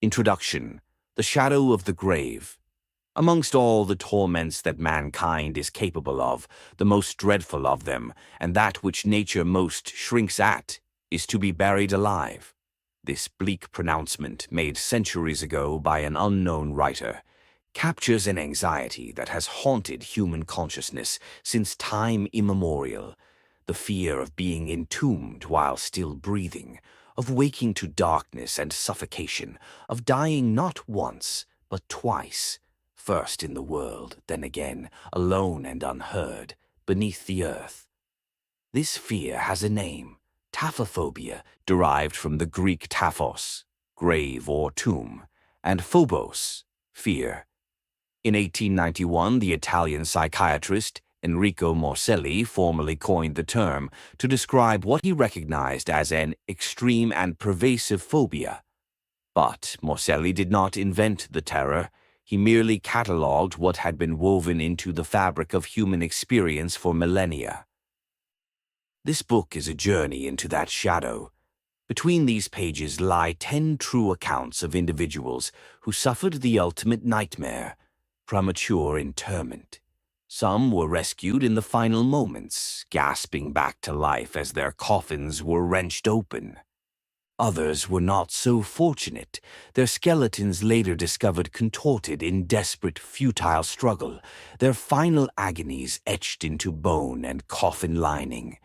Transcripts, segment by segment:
Introduction: The Shadow of the Grave. Amongst all the torments that mankind is capable of, the most dreadful of them, and that which nature most shrinks at, is to be buried alive. This bleak pronouncement, made centuries ago by an unknown writer, captures an anxiety that has haunted human consciousness since time immemorial. The fear of being entombed while still breathing, of waking to darkness and suffocation, of dying not once, but twice, first in the world, then again, alone and unheard, beneath the earth. This fear has a name, taphophobia, derived from the Greek taphos, grave or tomb, and phobos, fear. In 1891, the Italian psychiatrist Enrico Morselli formally coined the term to describe what he recognized as an extreme and pervasive phobia. But Morselli did not invent the terror. He merely catalogued what had been woven into the fabric of human experience for millennia. This book is a journey into that shadow. Between these pages lie 10 true accounts of individuals who suffered the ultimate nightmare, premature interment. Some were rescued in the final moments, gasping back to life as their coffins were wrenched open. Others were not so fortunate, their skeletons later discovered contorted in desperate, futile struggle, their final agonies etched into bone and coffin lining.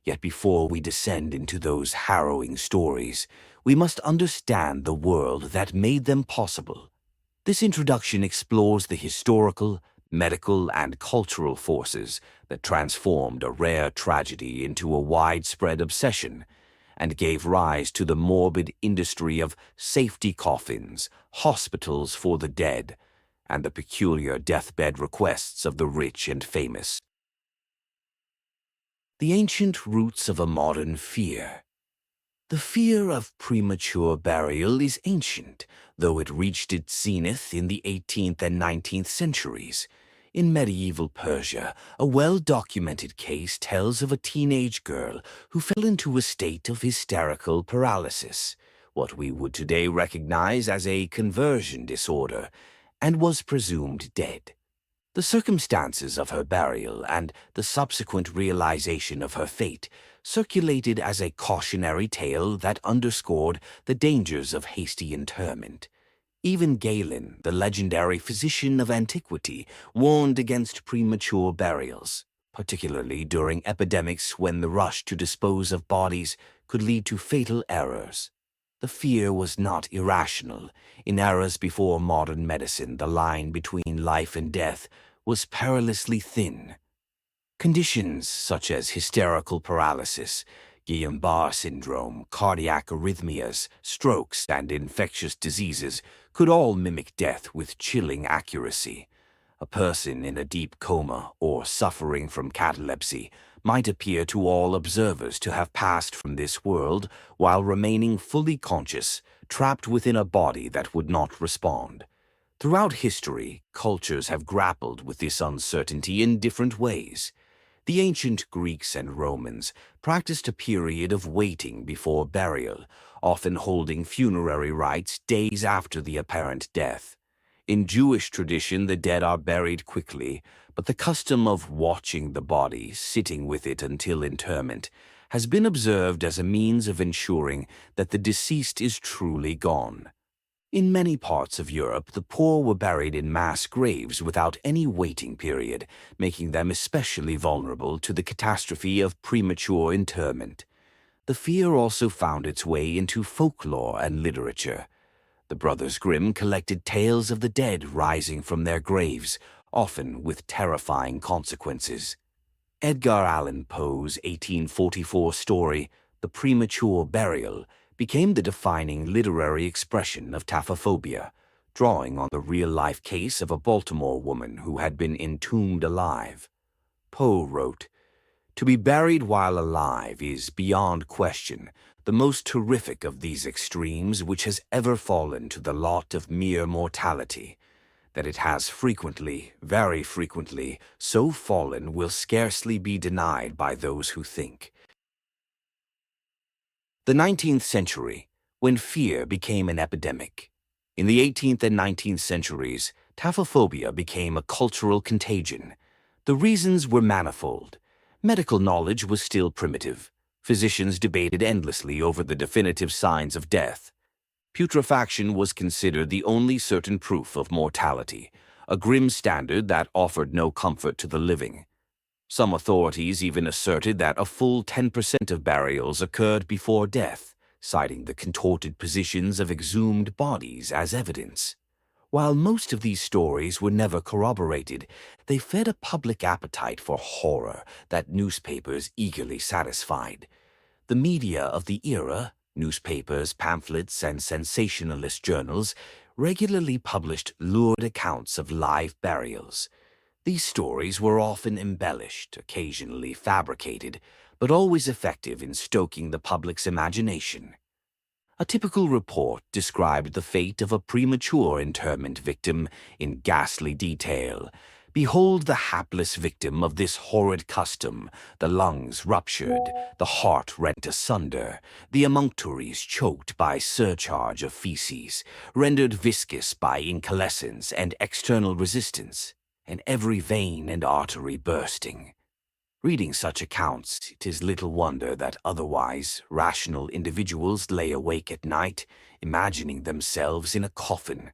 Yet before we descend into those harrowing stories, we must understand the world that made them possible. This introduction explores the historical, medical, and cultural forces that transformed a rare tragedy into a widespread obsession and gave rise to the morbid industry of safety coffins, hospitals for the dead, and the peculiar deathbed requests of the rich and famous. The ancient roots of a modern fear. The fear of premature burial is ancient, though it reached its zenith in the 18th and 19th centuries. In medieval Persia, a well-documented case tells of a teenage girl who fell into a state of hysterical paralysis, what we would today recognize as a conversion disorder, and was presumed dead. The circumstances of her burial and the subsequent realization of her fate circulated as a cautionary tale that underscored the dangers of hasty interment. Even Galen, the legendary physician of antiquity, warned against premature burials, particularly during epidemics when the rush to dispose of bodies could lead to fatal errors. The fear was not irrational. In eras before modern medicine, the line between life and death was perilously thin. Conditions such as hysterical paralysis, Guillain-Barré syndrome, cardiac arrhythmias, strokes, and infectious diseases could all mimic death with chilling accuracy. A person in a deep coma or suffering from catalepsy might appear to all observers to have passed from this world while remaining fully conscious, trapped within a body that would not respond. Throughout history, cultures have grappled with this uncertainty in different ways. The ancient Greeks and Romans practiced a period of waiting before burial, often holding funerary rites days after the apparent death. In Jewish tradition, the dead are buried quickly, but the custom of watching the body, sitting with it until interment, has been observed as a means of ensuring that the deceased is truly gone. In many parts of Europe, the poor were buried in mass graves without any waiting period, making them especially vulnerable to the catastrophe of premature interment. The fear also found its way into folklore and literature. The Brothers Grimm collected tales of the dead rising from their graves, often with terrifying consequences. Edgar Allan Poe's 1844 story, The Premature Burial, became the defining literary expression of taphophobia, drawing on the real-life case of a Baltimore woman who had been entombed alive. Poe wrote, "To be buried while alive is, beyond question, the most terrific of these extremes which has ever fallen to the lot of mere mortality. That it has frequently, very frequently, so fallen will scarcely be denied by those who think." The 19th century, when fear became an epidemic. In the 18th and 19th centuries, taphophobia became a cultural contagion. The reasons were manifold. Medical knowledge was still primitive. Physicians debated endlessly over the definitive signs of death. Putrefaction was considered the only certain proof of mortality, a grim standard that offered no comfort to the living. Some authorities even asserted that a full 10% of burials occurred before death, citing the contorted positions of exhumed bodies as evidence. While most of these stories were never corroborated, they fed a public appetite for horror that newspapers eagerly satisfied. The media of the era, newspapers, pamphlets, and sensationalist journals, regularly published lurid accounts of live burials. These stories were often embellished, occasionally fabricated, but always effective in stoking the public's imagination. A typical report described the fate of a premature interment victim in ghastly detail. Behold the hapless victim of this horrid custom, the lungs ruptured, the heart rent asunder, the emunctories choked by surcharge of feces, rendered viscous by incalescence and external resistance, and every vein and artery bursting. Reading such accounts, it is little wonder that otherwise rational individuals lay awake at night, imagining themselves in a coffin.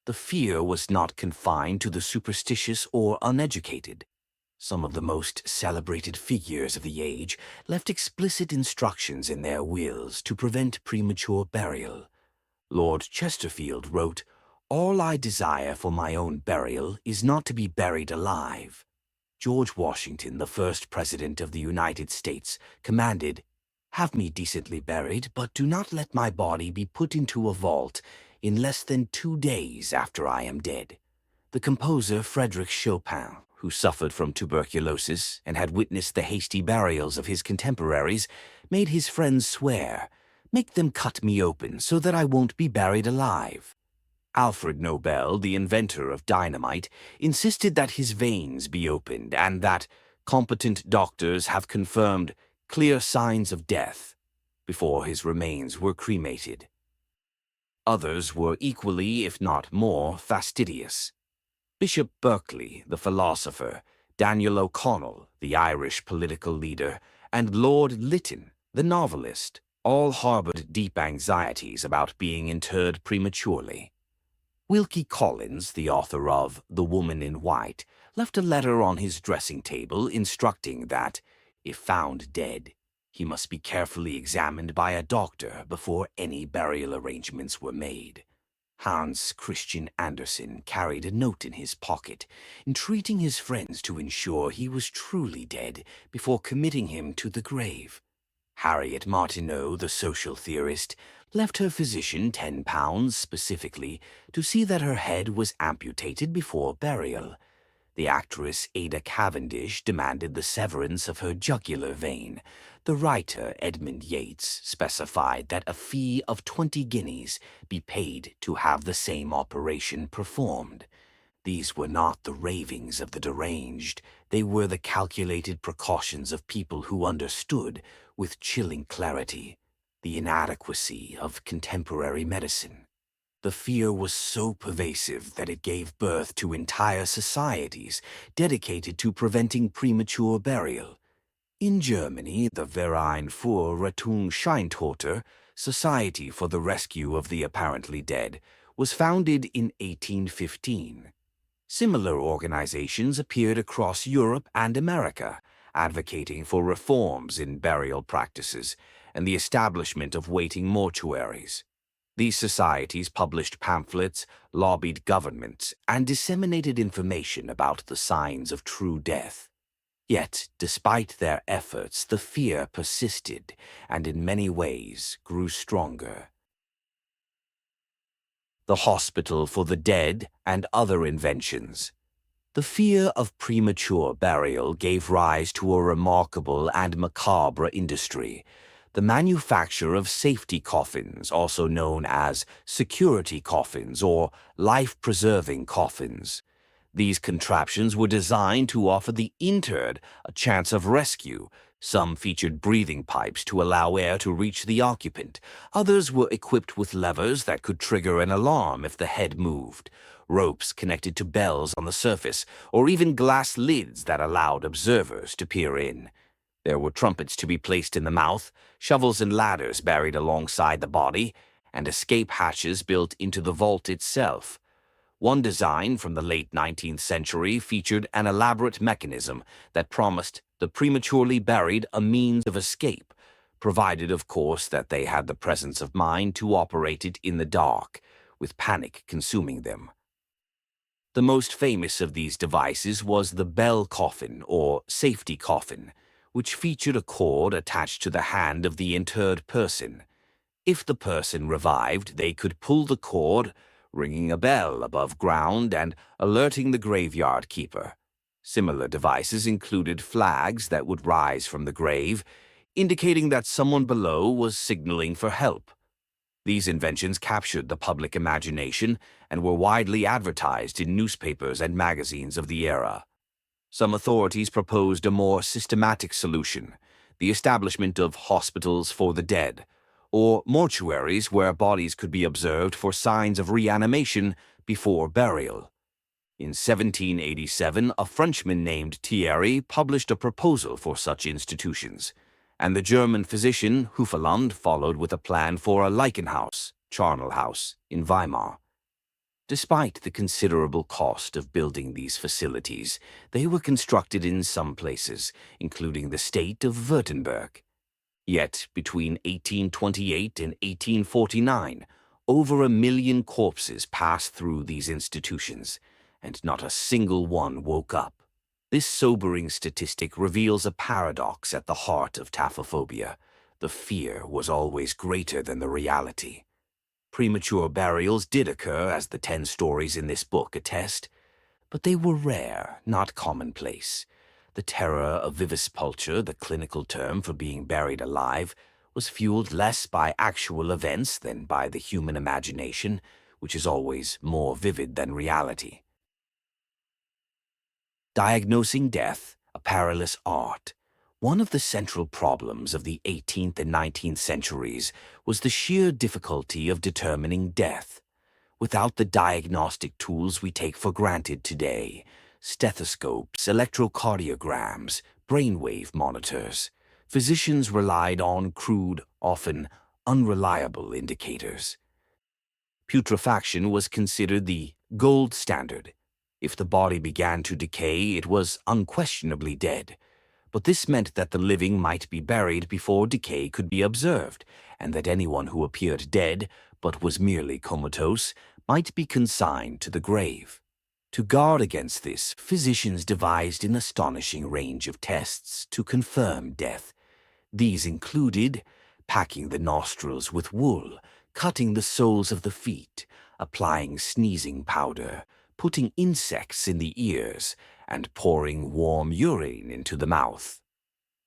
The fear was not confined to the superstitious or uneducated. Some of the most celebrated figures of the age left explicit instructions in their wills to prevent premature burial. Lord Chesterfield wrote, "All I desire for my own burial is not to be buried alive." George Washington, the first President of the United States, commanded, "Have me decently buried, but do not let my body be put into a vault in less than 2 days after I am dead." The composer Frédéric Chopin, who suffered from tuberculosis and had witnessed the hasty burials of his contemporaries, made his friends swear, "Make them cut me open so that I won't be buried alive." Alfred Nobel, the inventor of dynamite, insisted that his veins be opened and that competent doctors have confirmed clear signs of death before his remains were cremated. Others were equally, if not more, fastidious. Bishop Berkeley, the philosopher, Daniel O'Connell, the Irish political leader, and Lord Lytton, the novelist, all harbored deep anxieties about being interred prematurely. Wilkie Collins, the author of The Woman in White, left a letter on his dressing table instructing that, if found dead, he must be carefully examined by a doctor before any burial arrangements were made. Hans Christian Andersen carried a note in his pocket, entreating his friends to ensure he was truly dead before committing him to the grave. Harriet Martineau, the social theorist, left her physician £10 specifically to see that her head was amputated before burial. The actress Ada Cavendish demanded the severance of her jugular vein. The writer Edmund Yates specified that a fee of 20 guineas be paid to have the same operation performed. These were not the ravings of the deranged. They were the calculated precautions of people who understood, with chilling clarity, the inadequacy of contemporary medicine. The fear was so pervasive that it gave birth to entire societies dedicated to preventing premature burial. In Germany, the Verein für Rettung Scheintoter, Society for the Rescue of the Apparently Dead, was founded in 1815. Similar organizations appeared across Europe and America, advocating for reforms in burial practices and the establishment of waiting mortuaries. These societies published pamphlets, lobbied governments, and disseminated information about the signs of true death. Yet, despite their efforts, the fear persisted and in many ways grew stronger. The hospital for the dead and other inventions. The fear of premature burial gave rise to a remarkable and macabre industry, the manufacture of safety coffins, also known as security coffins or life-preserving coffins. These contraptions were designed to offer the interred a chance of rescue, Some featured breathing pipes to allow air to reach the occupant. Others were equipped with levers that could trigger an alarm if the head moved, ropes connected to bells on the surface, or even glass lids that allowed observers to peer in. There were trumpets to be placed in the mouth, shovels and ladders buried alongside the body, and escape hatches built into the vault itself. One design from the late 19th century featured an elaborate mechanism that promised the prematurely buried a means of escape, provided, of course, that they had the presence of mind to operate it in the dark, with panic consuming them. The most famous of these devices was the bell coffin, or safety coffin, which featured a cord attached to the hand of the interred person. If the person revived, they could pull the cord, ringing a bell above ground and alerting the graveyard keeper. Similar devices included flags that would rise from the grave, indicating that someone below was signaling for help. These inventions captured the public imagination and were widely advertised in newspapers and magazines of the era. Some authorities proposed a more systematic solution, the establishment of hospitals for the dead, or mortuaries where bodies could be observed for signs of reanimation before burial. In 1787, a Frenchman named Thierry published a proposal for such institutions, and the German physician Hufeland followed with a plan for a Leichenhaus, charnel house, in Weimar. Despite the considerable cost of building these facilities, they were constructed in some places, including the state of Württemberg. Yet, between 1828 and 1849, over 1 million corpses passed through these institutions, and not a single one woke up. This sobering statistic reveals a paradox at the heart of taphophobia. The fear was always greater than the reality. Premature burials did occur, as the 10 stories in this book attest, but they were rare, not commonplace. The terror of vivispulture, the clinical term for being buried alive, was fueled less by actual events than by the human imagination, which is always more vivid than reality. Diagnosing death, a perilous art. One of the central problems of the 18th and 19th centuries was the sheer difficulty of determining death. Without the diagnostic tools we take for granted today, stethoscopes, electrocardiograms, brainwave monitors, physicians relied on crude, often unreliable indicators. Putrefaction was considered the gold standard. If the body began to decay, it was unquestionably dead. But this meant that the living might be buried before decay could be observed, and that anyone who appeared dead, but was merely comatose, might be consigned to the grave. To guard against this, physicians devised an astonishing range of tests to confirm death. These included packing the nostrils with wool, cutting the soles of the feet, applying sneezing powder, putting insects in the ears, and pouring warm urine into the mouth.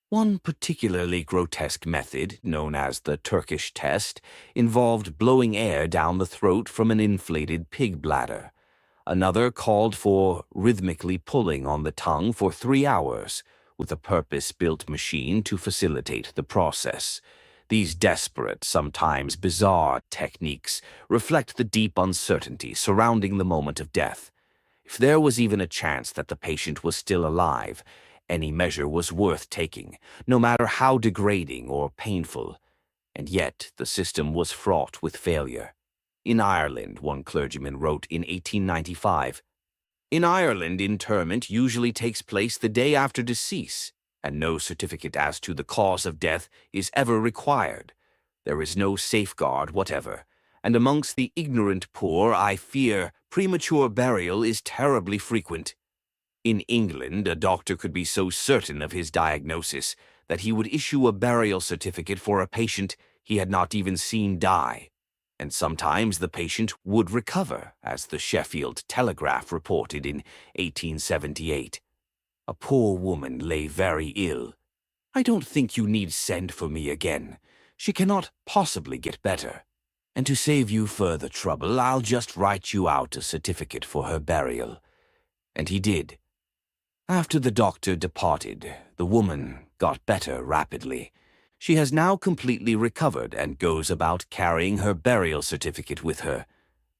One particularly grotesque method, known as the Turkish test, involved blowing air down the throat from an inflated pig bladder. Another called for rhythmically pulling on the tongue for 3 hours, with a purpose-built machine to facilitate the process. These desperate, sometimes bizarre techniques reflect the deep uncertainty surrounding the moment of death. If there was even a chance that the patient was still alive, any measure was worth taking, no matter how degrading or painful. And yet the system was fraught with failure. In Ireland, one clergyman wrote in 1895, "In Ireland, interment usually takes place the day after decease, and no certificate as to the cause of death is ever required. There is no safeguard whatever, and amongst the ignorant poor, I fear, premature burial is terribly frequent. In England, a doctor could be so certain of his diagnosis that he would issue a burial certificate for a patient he had not even seen die. And sometimes the patient would recover, as the Sheffield Telegraph reported in 1878. A poor woman lay very ill. I don't think you need send for me again. She cannot possibly get better. And to save you further trouble, I'll just write you out a certificate for her burial." And he did. After the doctor departed, the woman got better rapidly. She has now completely recovered and goes about carrying her burial certificate with her.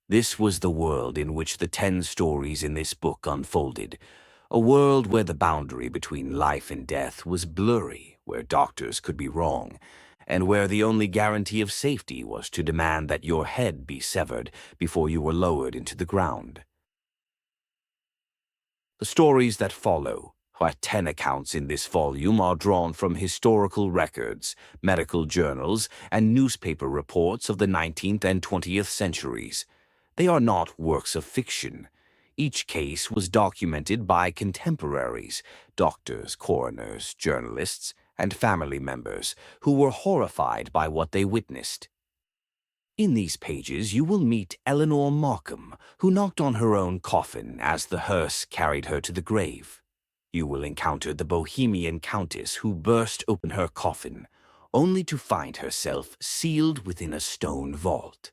This was the world in which the 10 stories in this book unfolded, a world where the boundary between life and death was blurry, where doctors could be wrong, and where the only guarantee of safety was to demand that your head be severed before you were lowered into the ground. The stories that follow, our 10 accounts in this volume, are drawn from historical records, medical journals, and newspaper reports of the 19th and 20th centuries. They are not works of fiction. Each case was documented by contemporaries, doctors, coroners, journalists, and family members who were horrified by what they witnessed. In these pages you will meet Eleanor Markham, who knocked on her own coffin as the hearse carried her to the grave. You will encounter the Bohemian countess who burst open her coffin, only to find herself sealed within a stone vault.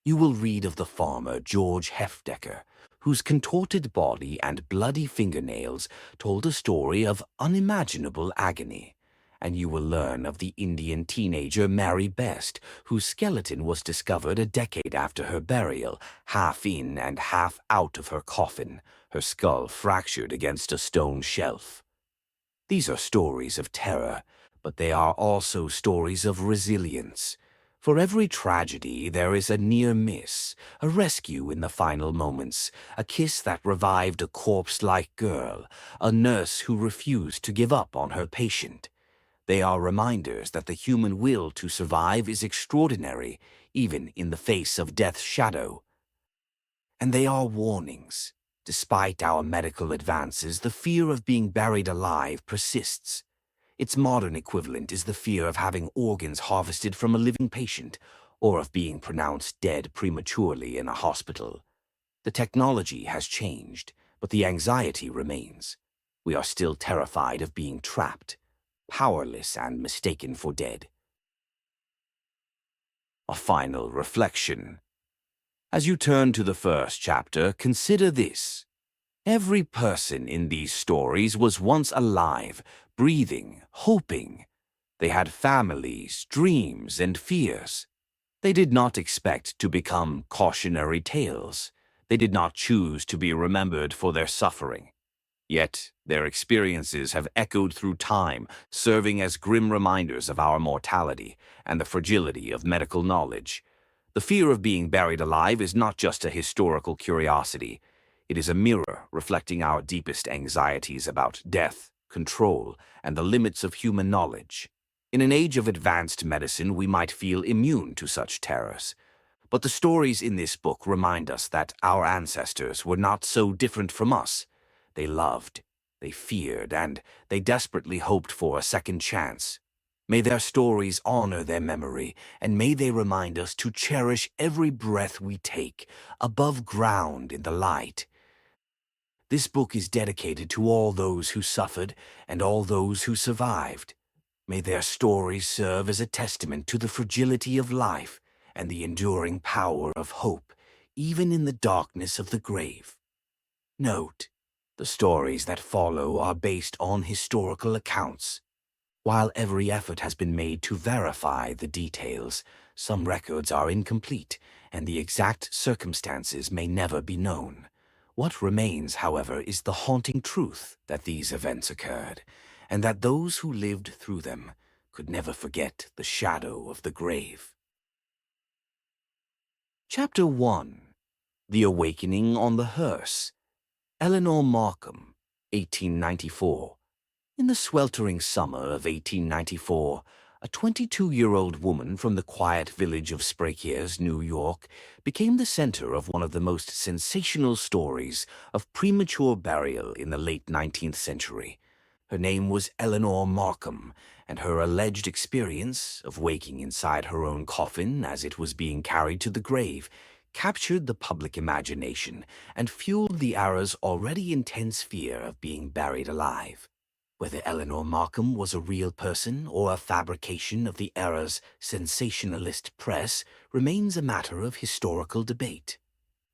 You will read of the farmer George Hefdecker, whose contorted body and bloody fingernails told a story of unimaginable agony. And you will learn of the Indian teenager Mary Best, whose skeleton was discovered a decade after her burial, half in and half out of her coffin, her skull fractured against a stone shelf. These are stories of terror, but they are also stories of resilience. For every tragedy there is a near miss, a rescue in the final moments, a kiss that revived a corpse-like girl, a nurse who refused to give up on her patient. They are reminders that the human will to survive is extraordinary, even in the face of death's shadow. And they are warnings. Despite our medical advances, the fear of being buried alive persists. Its modern equivalent is the fear of having organs harvested from a living patient, or of being pronounced dead prematurely in a hospital. The technology has changed, but the anxiety remains. We are still terrified of being trapped, powerless and mistaken for dead. A final reflection. As you turn to the first chapter, consider this. Every person in these stories was once alive, breathing, hoping. They had families, dreams, and fears. They did not expect to become cautionary tales. They did not choose to be remembered for their suffering. Yet their experiences have echoed through time, serving as grim reminders of our mortality and the fragility of medical knowledge. The fear of being buried alive is not just a historical curiosity. It is a mirror reflecting our deepest anxieties about death, control, and the limits of human knowledge. In an age of advanced medicine, we might feel immune to such terrors. But the stories in this book remind us that our ancestors were not so different from us. They loved, they feared, and they desperately hoped for a second chance. May their stories honor their memory, and may they remind us to cherish every breath we take, above ground in the light. This book is dedicated to all those who suffered and all those who survived. May their stories serve as a testament to the fragility of life and the enduring power of hope, even in the darkness of the grave. Note: the stories that follow are based on historical accounts. While every effort has been made to verify the details, some records are incomplete, and the exact circumstances may never be known. What remains, however, is the haunting truth that these events occurred, and that those who lived through them could never forget the shadow of the grave. Chapter 1. The Awakening on the Hearse. Eleanor Markham, 1894. In the sweltering summer of 1894, a 22-year-old woman from the quiet village of Sprakiers, New York, became the center of one of the most sensational stories of premature burial in the late 19th century. Her name was Eleanor Markham, and her alleged experience of waking inside her own coffin as it was being carried to the grave captured the public imagination and fueled the era's already intense fear of being buried alive. Whether Eleanor Markham was a real person or a fabrication of the era's sensationalist press remains a matter of historical debate.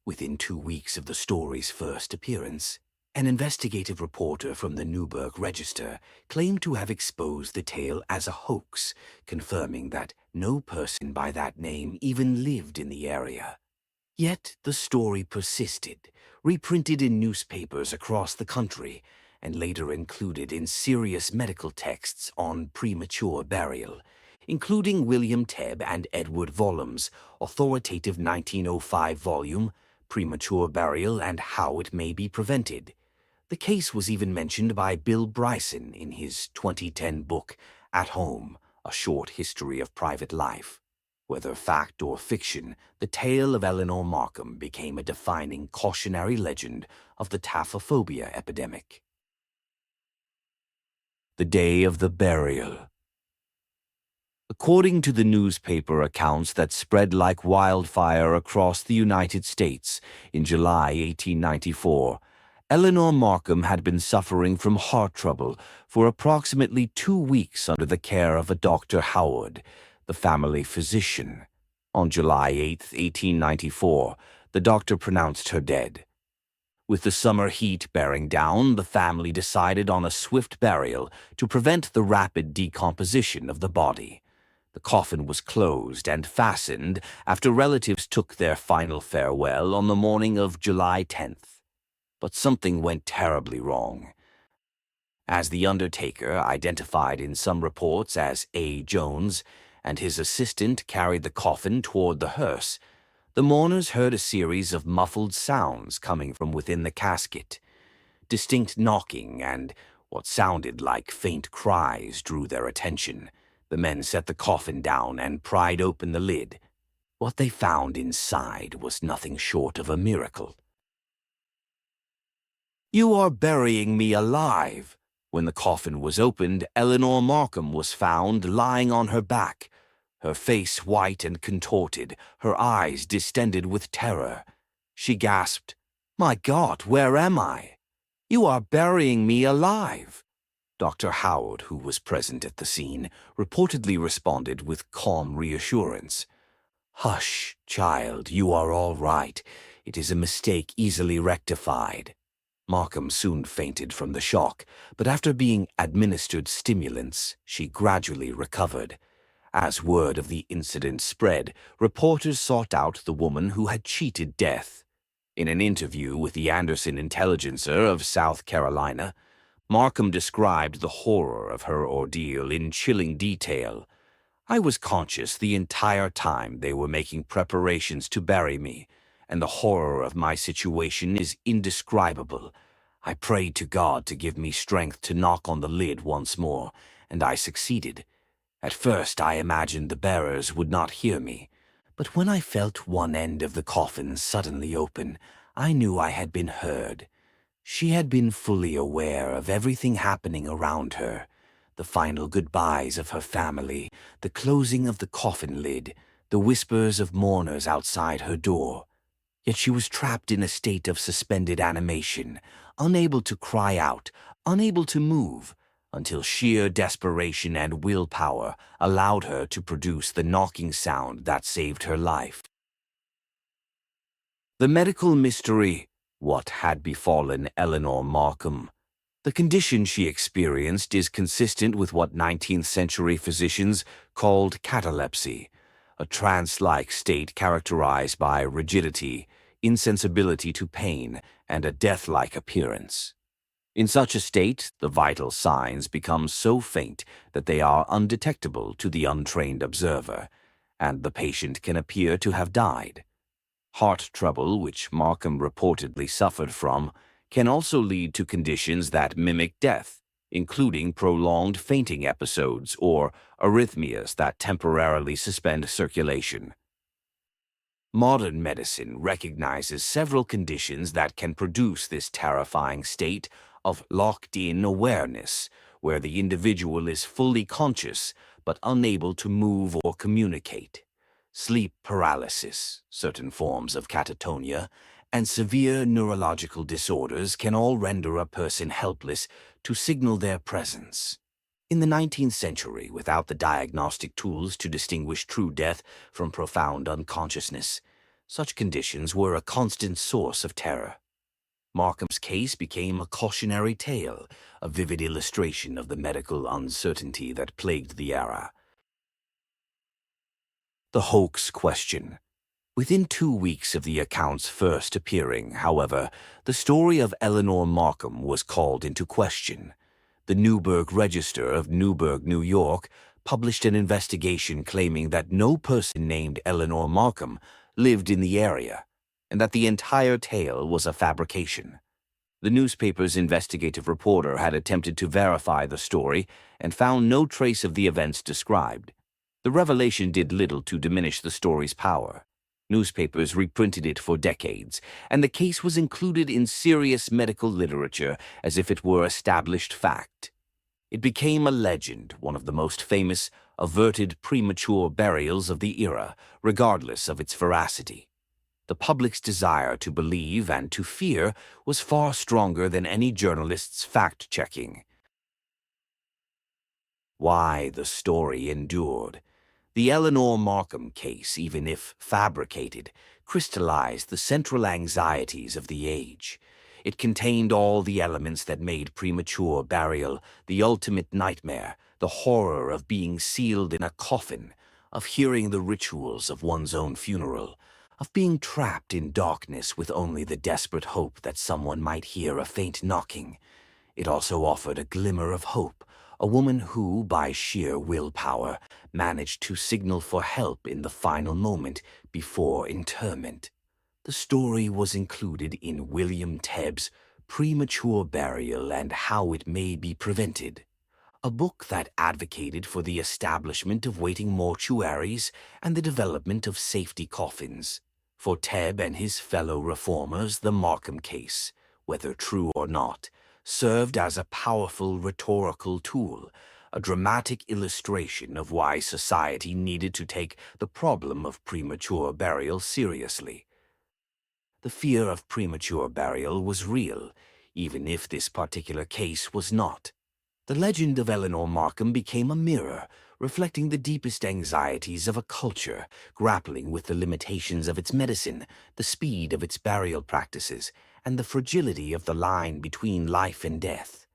Within 2 weeks of the story's first appearance, An investigative reporter from the Newburgh Register claimed to have exposed the tale as a hoax, confirming that no person by that name even lived in the area. Yet the story persisted, reprinted in newspapers across the country, and later included in serious medical texts on premature burial, including William Tebb and Edward Vollam's authoritative 1905 volume, Premature Burial and How It May Be Prevented. The case was even mentioned by Bill Bryson in his 2010 book, At Home, A Short History of Private Life. Whether fact or fiction, the tale of Eleanor Markham became a defining cautionary legend of the taphophobia epidemic. The day of the burial. According to the newspaper accounts that spread like wildfire across the United States in July 1894, Eleanor Markham had been suffering from heart trouble for approximately 2 weeks under the care of a Dr. Howard, the family physician. On July 8, 1894, the doctor pronounced her dead. With the summer heat bearing down, the family decided on a swift burial to prevent the rapid decomposition of the body. The coffin was closed and fastened after relatives took their final farewell on the morning of July 10th. But something went terribly wrong. As the undertaker, identified in some reports as A. Jones, and his assistant carried the coffin toward the hearse, the mourners heard a series of muffled sounds coming from within the casket. Distinct knocking and what sounded like faint cries drew their attention. The men set the coffin down and pried open the lid. What they found inside was nothing short of a miracle. "You are burying me alive." When the coffin was opened, Eleanor Markham was found lying on her back, her face white and contorted, her eyes distended with terror. She gasped, "My God, where am I? You are burying me alive." Dr. Howard, who was present at the scene, reportedly responded with calm reassurance. "Hush, child, you are all right. It is a mistake easily rectified." Markham soon fainted from the shock, but after being administered stimulants, she gradually recovered. As word of the incident spread, reporters sought out the woman who had cheated death. In an interview with the Anderson Intelligencer of South Carolina, Markham described the horror of her ordeal in chilling detail. "I was conscious the entire time they were making preparations to bury me, and the horror of my situation is indescribable. I prayed to God to give me strength to knock on the lid once more, and I succeeded. At first I imagined the bearers would not hear me, but when I felt one end of the coffin suddenly open, I knew I had been heard." She had been fully aware of everything happening around her: the final goodbyes of her family, the closing of the coffin lid, the whispers of mourners outside her door. Yet she was trapped in a state of suspended animation, unable to cry out, unable to move, until sheer desperation and willpower allowed her to produce the knocking sound that saved her life. The medical mystery: what had befallen Eleanor Markham? The condition she experienced is consistent with what 19th-century physicians called catalepsy, a trance-like state characterized by rigidity, insensibility to pain, and a death-like appearance. In such a state, the vital signs become so faint that they are undetectable to the untrained observer, and the patient can appear to have died. Heart trouble, which Markham reportedly suffered from, can also lead to conditions that mimic death, including prolonged fainting episodes or arrhythmias that temporarily suspend circulation. Modern medicine recognizes several conditions that can produce this terrifying state of locked-in awareness, where the individual is fully conscious but unable to move or communicate. Sleep paralysis, certain forms of catatonia, and severe neurological disorders can all render a person helpless to signal their presence. In the 19th century, without the diagnostic tools to distinguish true death from profound unconsciousness, such conditions were a constant source of terror. Markham's case became a cautionary tale, a vivid illustration of the medical uncertainty that plagued the era. The hoax question. Within 2 weeks of the account's first appearing, however, the story of Eleanor Markham was called into question. The Newburgh Register of Newburgh, New York, published an investigation claiming that no person named Eleanor Markham lived in the area, and that the entire tale was a fabrication. The newspaper's investigative reporter had attempted to verify the story and found no trace of the events described. The revelation did little to diminish the story's power. Newspapers reprinted it for decades, and the case was included in serious medical literature as if it were established fact. It became a legend, one of the most famous, averted premature burials of the era, regardless of its veracity. The public's desire to believe and to fear was far stronger than any journalist's fact-checking. Why the story endured. The Eleanor Markham case, even if fabricated, crystallized the central anxieties of the age. It contained all the elements that made premature burial the ultimate nightmare, the horror of being sealed in a coffin, of hearing the rituals of one's own funeral, of being trapped in darkness with only the desperate hope that someone might hear a faint knocking. It also offered a glimmer of hope, a woman who, by sheer willpower, managed to signal for help in the final moment before interment. The story was included in William Tebb's Premature Burial and How It May Be Prevented, a book that advocated for the establishment of waiting mortuaries and the development of safety coffins. For Tebb and his fellow reformers, the Markham case, whether true or not, served as a powerful rhetorical tool, a dramatic illustration of why society needed to take the problem of premature burial seriously. The fear of premature burial was real, even if this particular case was not. The legend of Eleanor Markham became a mirror, reflecting the deepest anxieties of a culture, grappling with the limitations of its medicine, the speed of its burial practices, and the fragility of the line between life and death.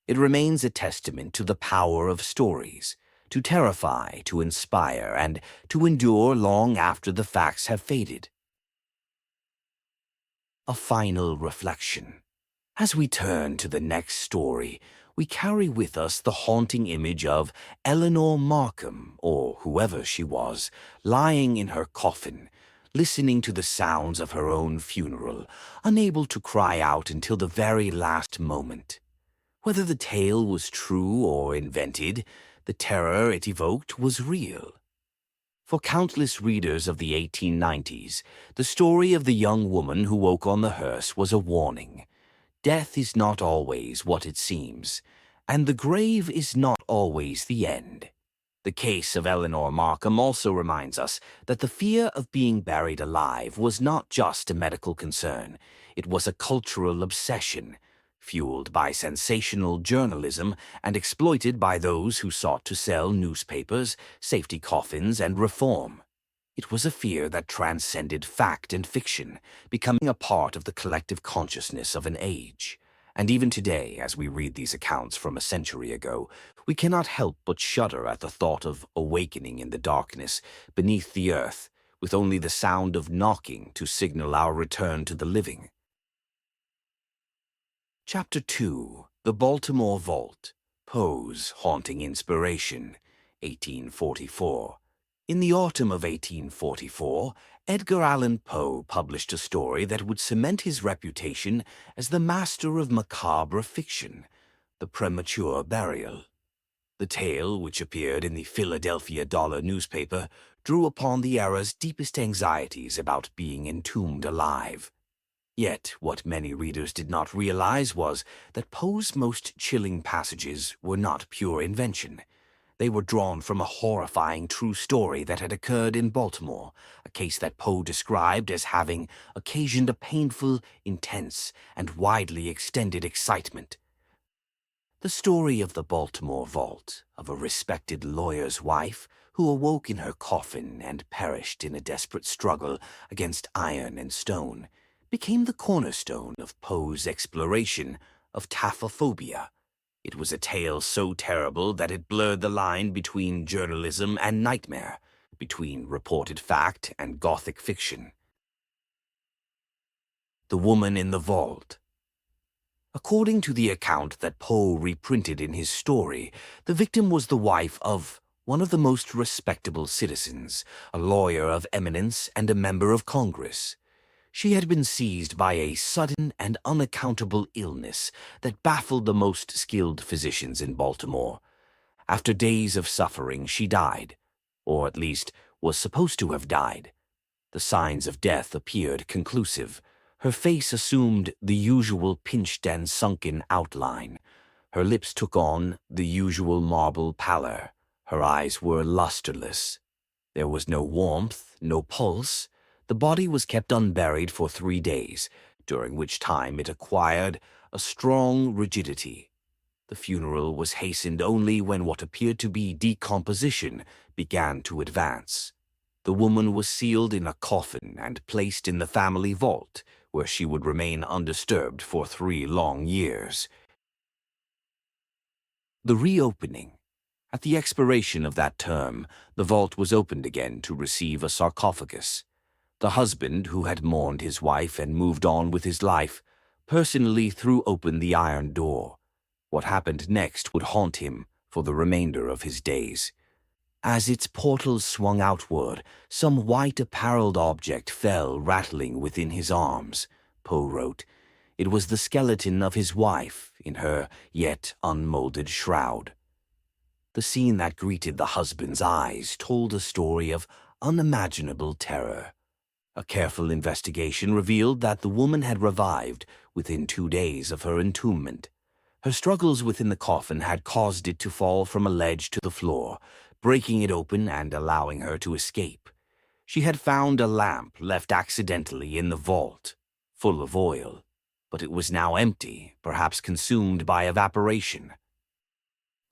It remains a testament to the power of stories, to terrify, to inspire, and to endure long after the facts have faded. A final reflection. As we turn to the next story, we carry with us the haunting image of Eleanor Markham, or whoever she was, lying in her coffin, listening to the sounds of her own funeral, unable to cry out until the very last moment. Whether the tale was true or invented, the terror it evoked was real. For countless readers of the 1890s, the story of the young woman who woke on the hearse was a warning. Death is not always what it seems, and the grave is not always the end. The case of Eleanor Markham also reminds us that the fear of being buried alive was not just a medical concern. It was a cultural obsession, fueled by sensational journalism and exploited by those who sought to sell newspapers, safety coffins, and reform. It was a fear that transcended fact and fiction, becoming a part of the collective consciousness of an age. And even today, as we read these accounts from a century ago, we cannot help but shudder at the thought of awakening in the darkness beneath the earth, with only the sound of knocking to signal our return to the living. Chapter 2. The Baltimore Vault. Poe's Haunting Inspiration, 1844. In the autumn of 1844, Edgar Allan Poe published a story that would cement his reputation as the master of macabre fiction, The Premature Burial. The tale, which appeared in the Philadelphia Dollar newspaper, drew upon the era's deepest anxieties about being entombed alive. Yet, what many readers did not realize was that Poe's most chilling passages were not pure invention. They were drawn from a horrifying true story that had occurred in Baltimore, a case that Poe described as having occasioned a painful, intense, and widely extended excitement. The story of the Baltimore Vault, of a respected lawyer's wife who awoke in her coffin and perished in a desperate struggle against iron and stone, became the cornerstone of Poe's exploration of taphophobia. It was a tale so terrible that it blurred the line between journalism and nightmare, between reported fact and Gothic fiction. The Woman in the Vault. According to the account that Poe reprinted in his story, the victim was the wife of one of the most respectable citizens, a lawyer of eminence and a member of Congress. She had been seized by a sudden and unaccountable illness that baffled the most skilled physicians in Baltimore. After days of suffering, she died, or at least was supposed to have died. The signs of death appeared conclusive. Her face assumed the usual pinched and sunken outline. Her lips took on the usual marble pallor. Her eyes were lusterless. There was no warmth, no pulse. The body was kept unburied for 3 days, during which time it acquired a strong rigidity. The funeral was hastened only when what appeared to be decomposition began to advance. The woman was sealed in a coffin and placed in the family vault, where she would remain undisturbed for 3 long years. The reopening. At the expiration of that term, the vault was opened again to receive a sarcophagus. The husband, who had mourned his wife and moved on with his life, personally threw open the iron door. What happened next would haunt him for the remainder of his days. As its portals swung outward, some white-apparelled object fell rattling within his arms, Poe wrote. It was the skeleton of his wife in her yet unmolded shroud. The scene that greeted the husband's eyes told a story of unimaginable terror. A careful investigation revealed that the woman had revived within 2 days of her entombment. Her struggles within the coffin had caused it to fall from a ledge to the floor, breaking it open and allowing her to escape. She had found a lamp left accidentally in the vault, full of oil, but it was now empty, perhaps consumed by evaporation.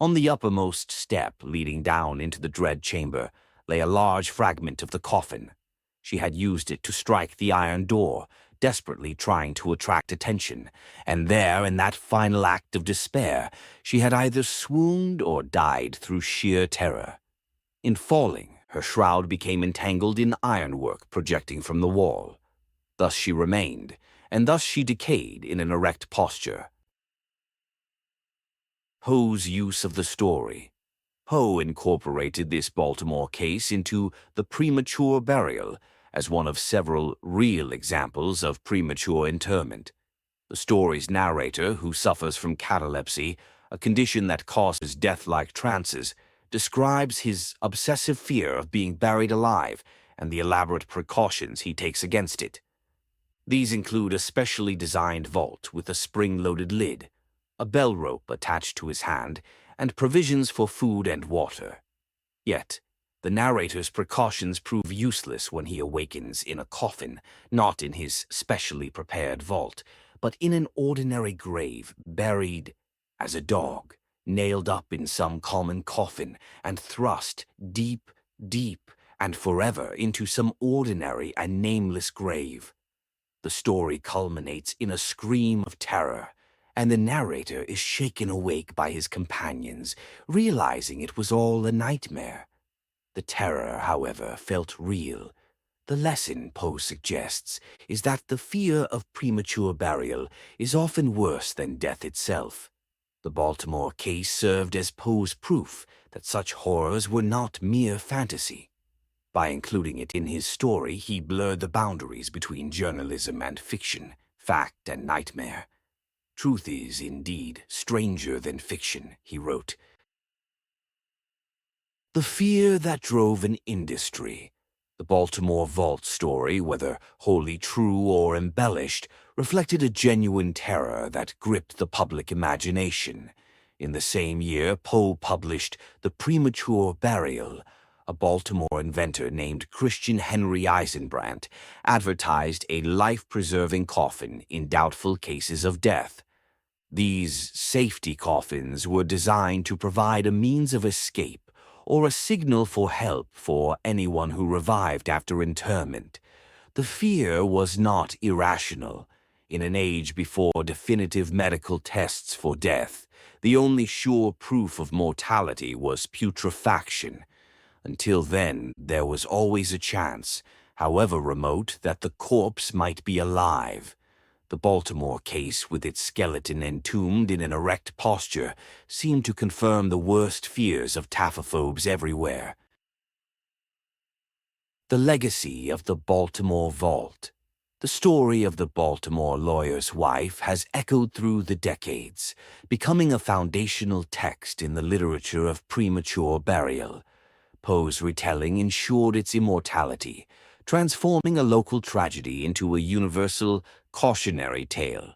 On the uppermost step leading down into the dread chamber lay a large fragment of the coffin. She had used it to strike the iron door, desperately trying to attract attention, and there, in that final act of despair, she had either swooned or died through sheer terror. In falling, her shroud became entangled in ironwork projecting from the wall. Thus she remained, and thus she decayed in an erect posture. Poe's use of the story. Poe incorporated this Baltimore case into The Premature Burial as one of several real examples of premature interment. The story's narrator, who suffers from catalepsy, a condition that causes death-like trances, describes his obsessive fear of being buried alive and the elaborate precautions he takes against it. These include a specially designed vault with a spring-loaded lid, a bell rope attached to his hand, and provisions for food and water. Yet, the narrator's precautions prove useless when he awakens in a coffin, not in his specially prepared vault, but in an ordinary grave, buried as a dog, nailed up in some common coffin, and thrust deep, deep, and forever into some ordinary and nameless grave. The story culminates in a scream of terror, and the narrator is shaken awake by his companions, realizing it was all a nightmare. The terror, however, felt real. The lesson, Poe suggests, is that the fear of premature burial is often worse than death itself. The Baltimore case served as Poe's proof that such horrors were not mere fantasy. By including it in his story, he blurred the boundaries between journalism and fiction, fact and nightmare. Truth is, indeed, stranger than fiction, he wrote. The fear that drove an industry. The Baltimore vault story, whether wholly true or embellished, reflected a genuine terror that gripped the public imagination. In the same year, Poe published The Premature Burial. A Baltimore inventor named Christian Henry Eisenbrandt advertised a life-preserving coffin in doubtful cases of death. These safety coffins were designed to provide a means of escape or a signal for help for anyone who revived after interment. The fear was not irrational. In an age before definitive medical tests for death, the only sure proof of mortality was putrefaction. Until then, there was always a chance, however remote, that the corpse might be alive. The Baltimore case, with its skeleton entombed in an erect posture, seemed to confirm the worst fears of taphophobes everywhere. The legacy of the Baltimore vault. The story of the Baltimore lawyer's wife has echoed through the decades, becoming a foundational text in the literature of premature burial. Poe's retelling ensured its immortality, transforming a local tragedy into a universal, cautionary tale.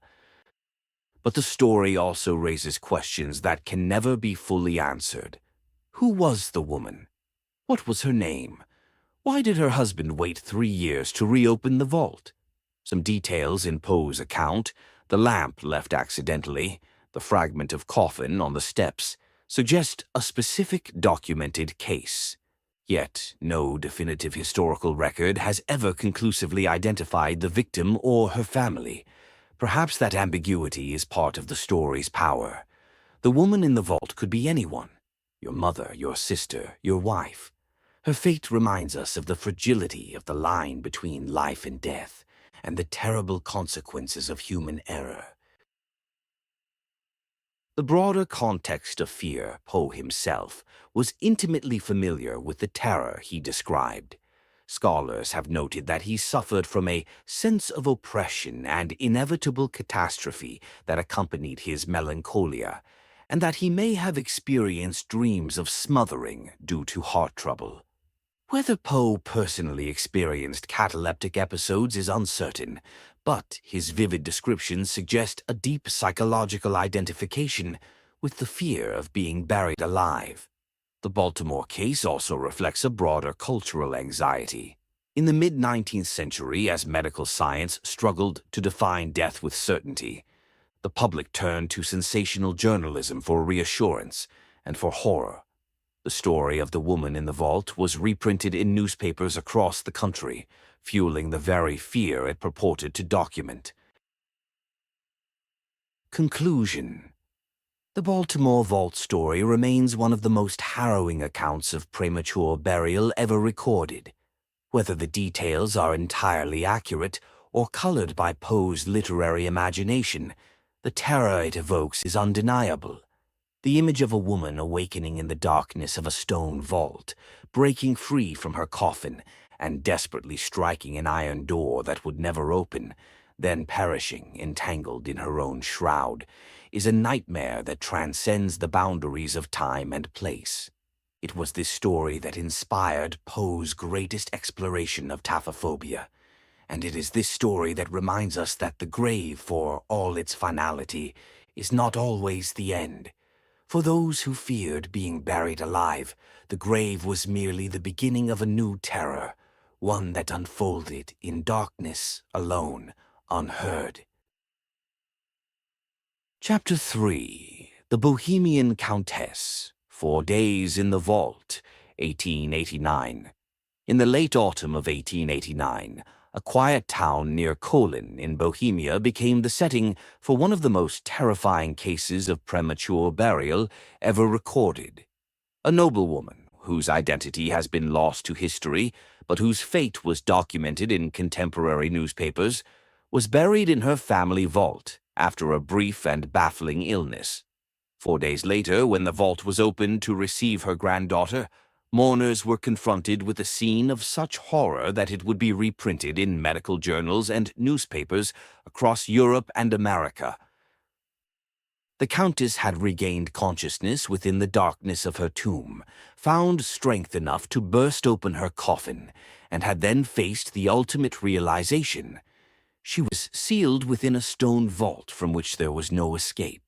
But the story also raises questions that can never be fully answered. Who was the woman? What was her name? Why did her husband wait 3 years to reopen the vault? Some details in Poe's account, the lamp left accidentally, the fragment of coffin on the steps, suggest a specific documented case. Yet, no definitive historical record has ever conclusively identified the victim or her family. Perhaps that ambiguity is part of the story's power. The woman in the vault could be anyone: your mother, your sister, your wife. Her fate reminds us of the fragility of the line between life and death, and the terrible consequences of human error. The broader context of fear, Poe himself was intimately familiar with the terror he described. Scholars have noted that he suffered from a sense of oppression and inevitable catastrophe that accompanied his melancholia, and that he may have experienced dreams of smothering due to heart trouble. Whether Poe personally experienced cataleptic episodes is uncertain, but his vivid descriptions suggest a deep psychological identification with the fear of being buried alive. The Baltimore case also reflects a broader cultural anxiety. In the mid-19th century, as medical science struggled to define death with certainty, the public turned to sensational journalism for reassurance and for horror. The story of the woman in the vault was reprinted in newspapers across the country, fueling the very fear it purported to document. Conclusion. The Baltimore vault story remains one of the most harrowing accounts of premature burial ever recorded. Whether the details are entirely accurate or colored by Poe's literary imagination, the terror it evokes is undeniable. The image of a woman awakening in the darkness of a stone vault, breaking free from her coffin and desperately striking an iron door that would never open, then perishing entangled in her own shroud, is a nightmare that transcends the boundaries of time and place. It was this story that inspired Poe's greatest exploration of taphophobia, and it is this story that reminds us that the grave, for all its finality, is not always the end. For those who feared being buried alive, the grave was merely the beginning of a new terror, one that unfolded in darkness, alone, unheard. Chapter 3. The Bohemian Countess. 4 Days in the Vault, 1889. In the late autumn of 1889, a quiet town near Kolin in Bohemia became the setting for one of the most terrifying cases of premature burial ever recorded. A noblewoman, whose identity has been lost to history, but whose fate was documented in contemporary newspapers, was buried in her family vault after a brief and baffling illness. 4 days later, when the vault was opened to receive her granddaughter, mourners were confronted with a scene of such horror that it would be reprinted in medical journals and newspapers across Europe and America. The Countess had regained consciousness within the darkness of her tomb, found strength enough to burst open her coffin, and had then faced the ultimate realization. She was sealed within a stone vault from which there was no escape.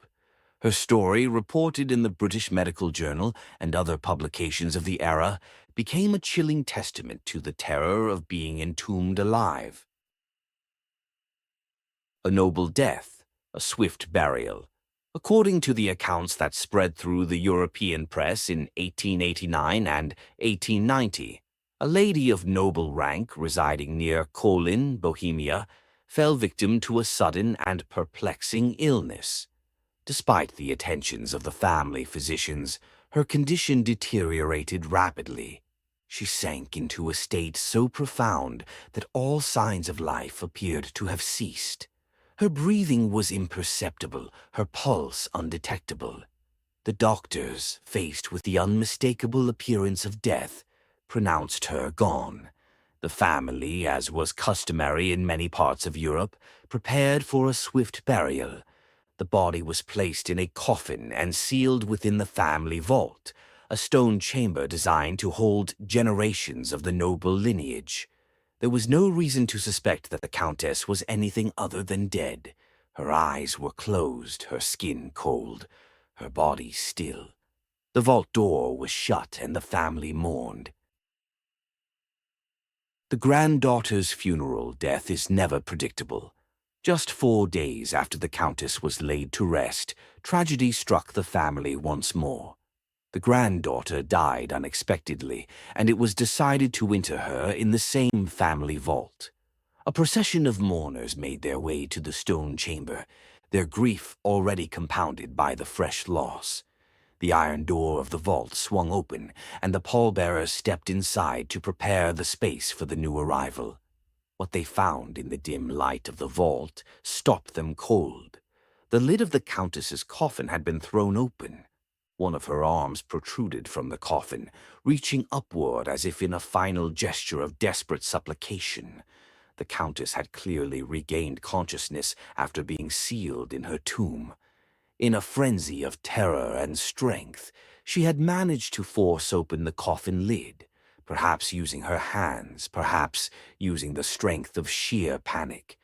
Her story, reported in the British Medical Journal and other publications of the era, became a chilling testament to the terror of being entombed alive. A noble death, a swift burial. According to the accounts that spread through the European press in 1889 and 1890, A lady of noble rank residing near Kolin, Bohemia, fell victim to a sudden and perplexing illness. Despite the attentions of the family physicians, her condition deteriorated rapidly. She sank into a state so profound that all signs of life appeared to have ceased. Her breathing was imperceptible, her pulse undetectable. The doctors, faced with the unmistakable appearance of death, pronounced her gone. The family, as was customary in many parts of Europe, prepared for a swift burial. The body was placed in a coffin and sealed within the family vault, a stone chamber designed to hold generations of the noble lineage. There was no reason to suspect that the Countess was anything other than dead. Her eyes were closed, her skin cold, her body still. The vault door was shut and the family mourned. The granddaughter's funeral death is never predictable. Just 4 days after the Countess was laid to rest, tragedy struck the family once more. The granddaughter died unexpectedly, and it was decided to inter her in the same family vault. A procession of mourners made their way to the stone chamber, their grief already compounded by the fresh loss. The iron door of the vault swung open, and the pallbearers stepped inside to prepare the space for the new arrival. What they found in the dim light of the vault stopped them cold. The lid of the Countess's coffin had been thrown open. One of her arms protruded from the coffin, reaching upward as if in a final gesture of desperate supplication. The Countess had clearly regained consciousness after being sealed in her tomb. In a frenzy of terror and strength, she had managed to force open the coffin lid, perhaps using her hands, perhaps using the strength of sheer panic.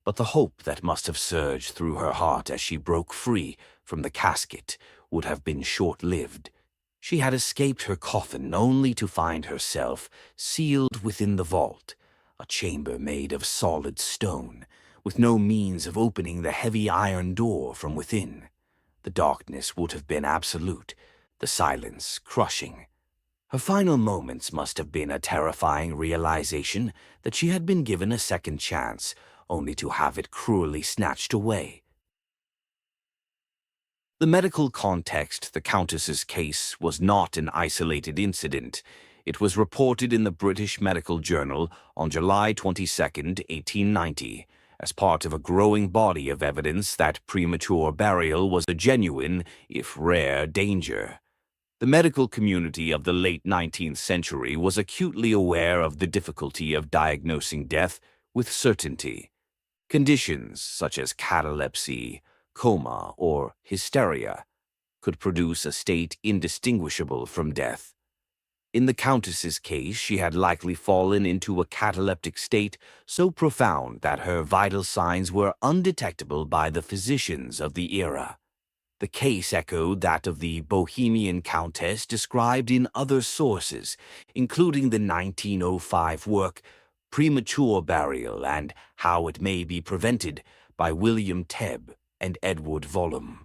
But the hope that must have surged through her heart as she broke free from the casket would have been short-lived. She had escaped her coffin only to find herself sealed within the vault, a chamber made of solid stone, with no means of opening the heavy iron door from within. The darkness would have been absolute, the silence crushing. Her final moments must have been a terrifying realization that she had been given a second chance, only to have it cruelly snatched away. The medical context the Countess's case was not an isolated incident. It was reported in the British Medical Journal on July 22, 1890, as part of a growing body of evidence that premature burial was a genuine, if rare, danger. The medical community of the late 19th century was acutely aware of the difficulty of diagnosing death with certainty. Conditions such as catalepsy, coma, or hysteria could produce a state indistinguishable from death. In the Countess's case, she had likely fallen into a cataleptic state so profound that her vital signs were undetectable by the physicians of the era. The case echoed that of the Bohemian Countess described in other sources, including the 1905 work Premature Burial and How It May Be Prevented by William Tebb and Edward Vollum.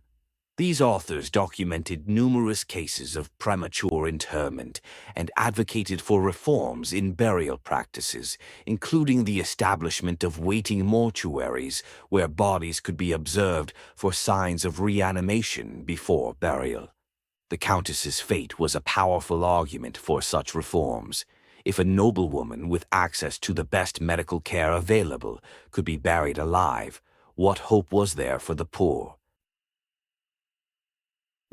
These authors documented numerous cases of premature interment and advocated for reforms in burial practices, including the establishment of waiting mortuaries where bodies could be observed for signs of reanimation before burial. The Countess's fate was a powerful argument for such reforms. If a noblewoman with access to the best medical care available could be buried alive, what hope was there for the poor?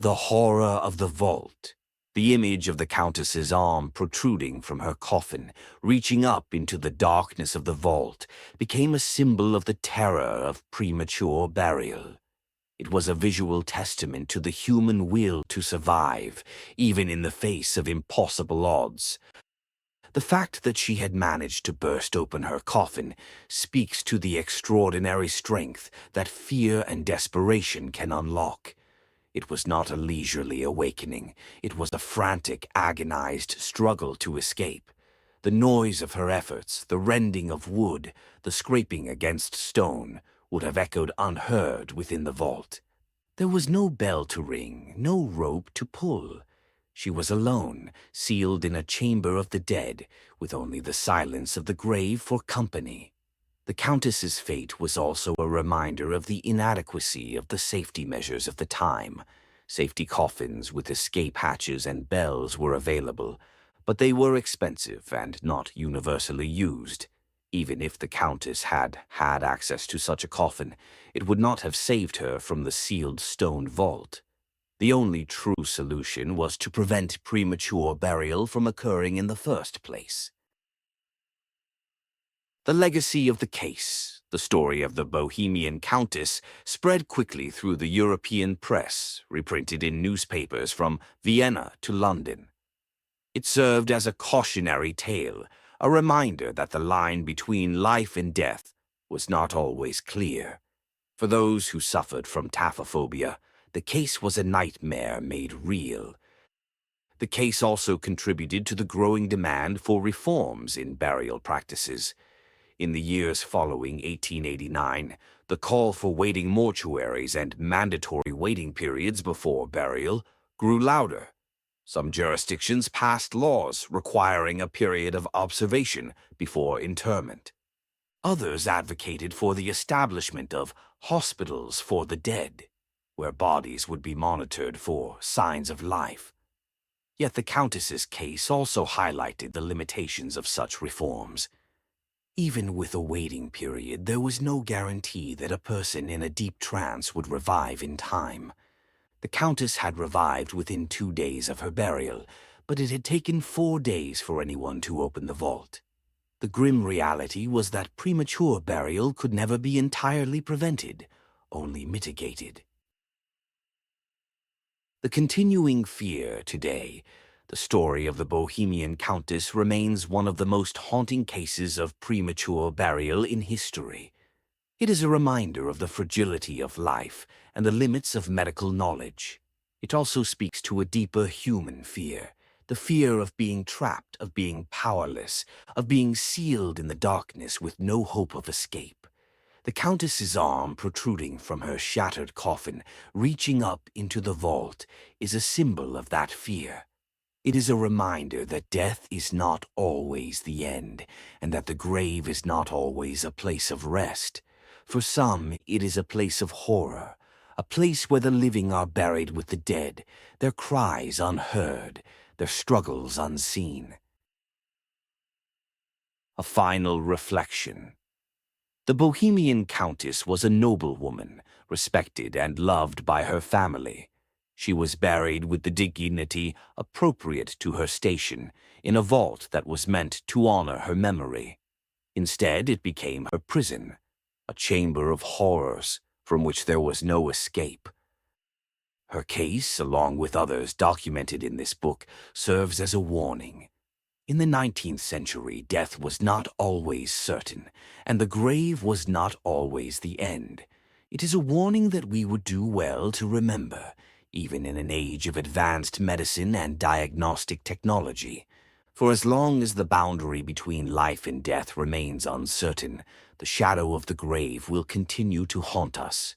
The horror of the vault, the image of the Countess's arm protruding from her coffin, reaching up into the darkness of the vault, became a symbol of the terror of premature burial. It was a visual testament to the human will to survive, even in the face of impossible odds. The fact that she had managed to burst open her coffin speaks to the extraordinary strength that fear and desperation can unlock. It was not a leisurely awakening. It was a frantic, agonized struggle to escape. The noise of her efforts, the rending of wood, the scraping against stone, would have echoed unheard within the vault. There was no bell to ring, no rope to pull. She was alone, sealed in a chamber of the dead, with only the silence of the grave for company. The Countess's fate was also a reminder of the inadequacy of the safety measures of the time. Safety coffins with escape hatches and bells were available, but they were expensive and not universally used. Even if the Countess had had access to such a coffin, it would not have saved her from the sealed stone vault. The only true solution was to prevent premature burial from occurring in the first place. The legacy of the case, the story of the Bohemian Countess, spread quickly through the European press, reprinted in newspapers from Vienna to London. It served as a cautionary tale, a reminder that the line between life and death was not always clear. For those who suffered from taphophobia, the case was a nightmare made real. The case also contributed to the growing demand for reforms in burial practices. In the years following 1889, the call for waiting mortuaries and mandatory waiting periods before burial grew louder. Some jurisdictions passed laws requiring a period of observation before interment. Others advocated for the establishment of hospitals for the dead, where bodies would be monitored for signs of life. Yet the Countess's case also highlighted the limitations of such reforms. Even with a waiting period, there was no guarantee that a person in a deep trance would revive in time. The Countess had revived within 2 days of her burial, but it had taken 4 days for anyone to open the vault. The grim reality was that premature burial could never be entirely prevented, only mitigated. The continuing fear today, the story of the Bohemian Countess, remains one of the most haunting cases of premature burial in history. It is a reminder of the fragility of life and the limits of medical knowledge. It also speaks to a deeper human fear, the fear of being trapped, of being powerless, of being sealed in the darkness with no hope of escape. The Countess's arm protruding from her shattered coffin, reaching up into the vault, is a symbol of that fear. It is a reminder that death is not always the end, and that the grave is not always a place of rest. For some, it is a place of horror, a place where the living are buried with the dead, their cries unheard, their struggles unseen. A final reflection. The Bohemian Countess was a noblewoman, respected and loved by her family. She was buried with the dignity appropriate to her station, in a vault that was meant to honor her memory. Instead, it became her prison, a chamber of horrors from which there was no escape. Her case, along with others documented in this book, serves as a warning. In the 19th century, death was not always certain, and the grave was not always the end. It is a warning that we would do well to remember, even in an age of advanced medicine and diagnostic technology. For as long as the boundary between life and death remains uncertain, the shadow of the grave will continue to haunt us.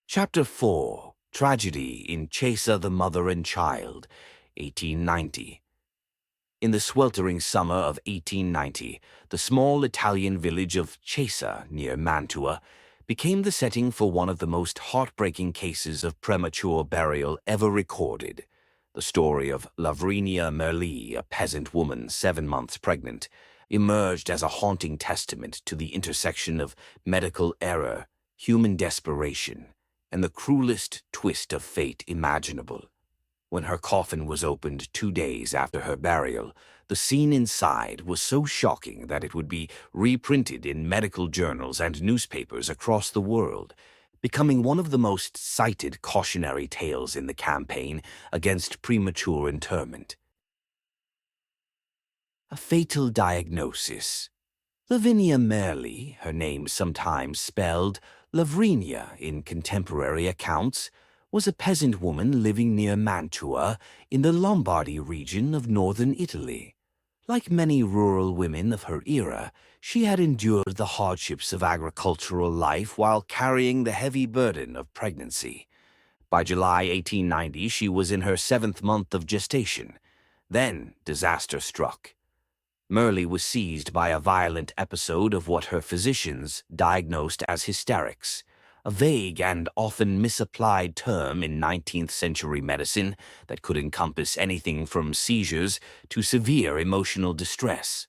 Chapter 4. Tragedy in Chiesa the Mother and Child, 1890. In the sweltering summer of 1890, the small Italian village of Chiesa, near Mantua, became the setting for one of the most heartbreaking cases of premature burial ever recorded. The story of Lavrinia Merli, a peasant woman 7 months pregnant, emerged as a haunting testament to the intersection of medical error, human desperation, and the cruelest twist of fate imaginable. When her coffin was opened 2 days after her burial, the scene inside was so shocking that it would be reprinted in medical journals and newspapers across the world, becoming one of the most cited cautionary tales in the campaign against premature interment. A fatal diagnosis. Lavinia Merli, her name sometimes spelled Lavrinia in contemporary accounts, was a peasant woman living near Mantua in the Lombardy region of northern Italy. Like many rural women of her era, she had endured the hardships of agricultural life while carrying the heavy burden of pregnancy. By July 1890, she was in her 7th month of gestation. Then disaster struck. Merle was seized by a violent episode of what her physicians diagnosed as hysterics, a vague and often misapplied term in 19th-century medicine that could encompass anything from seizures to severe emotional distress.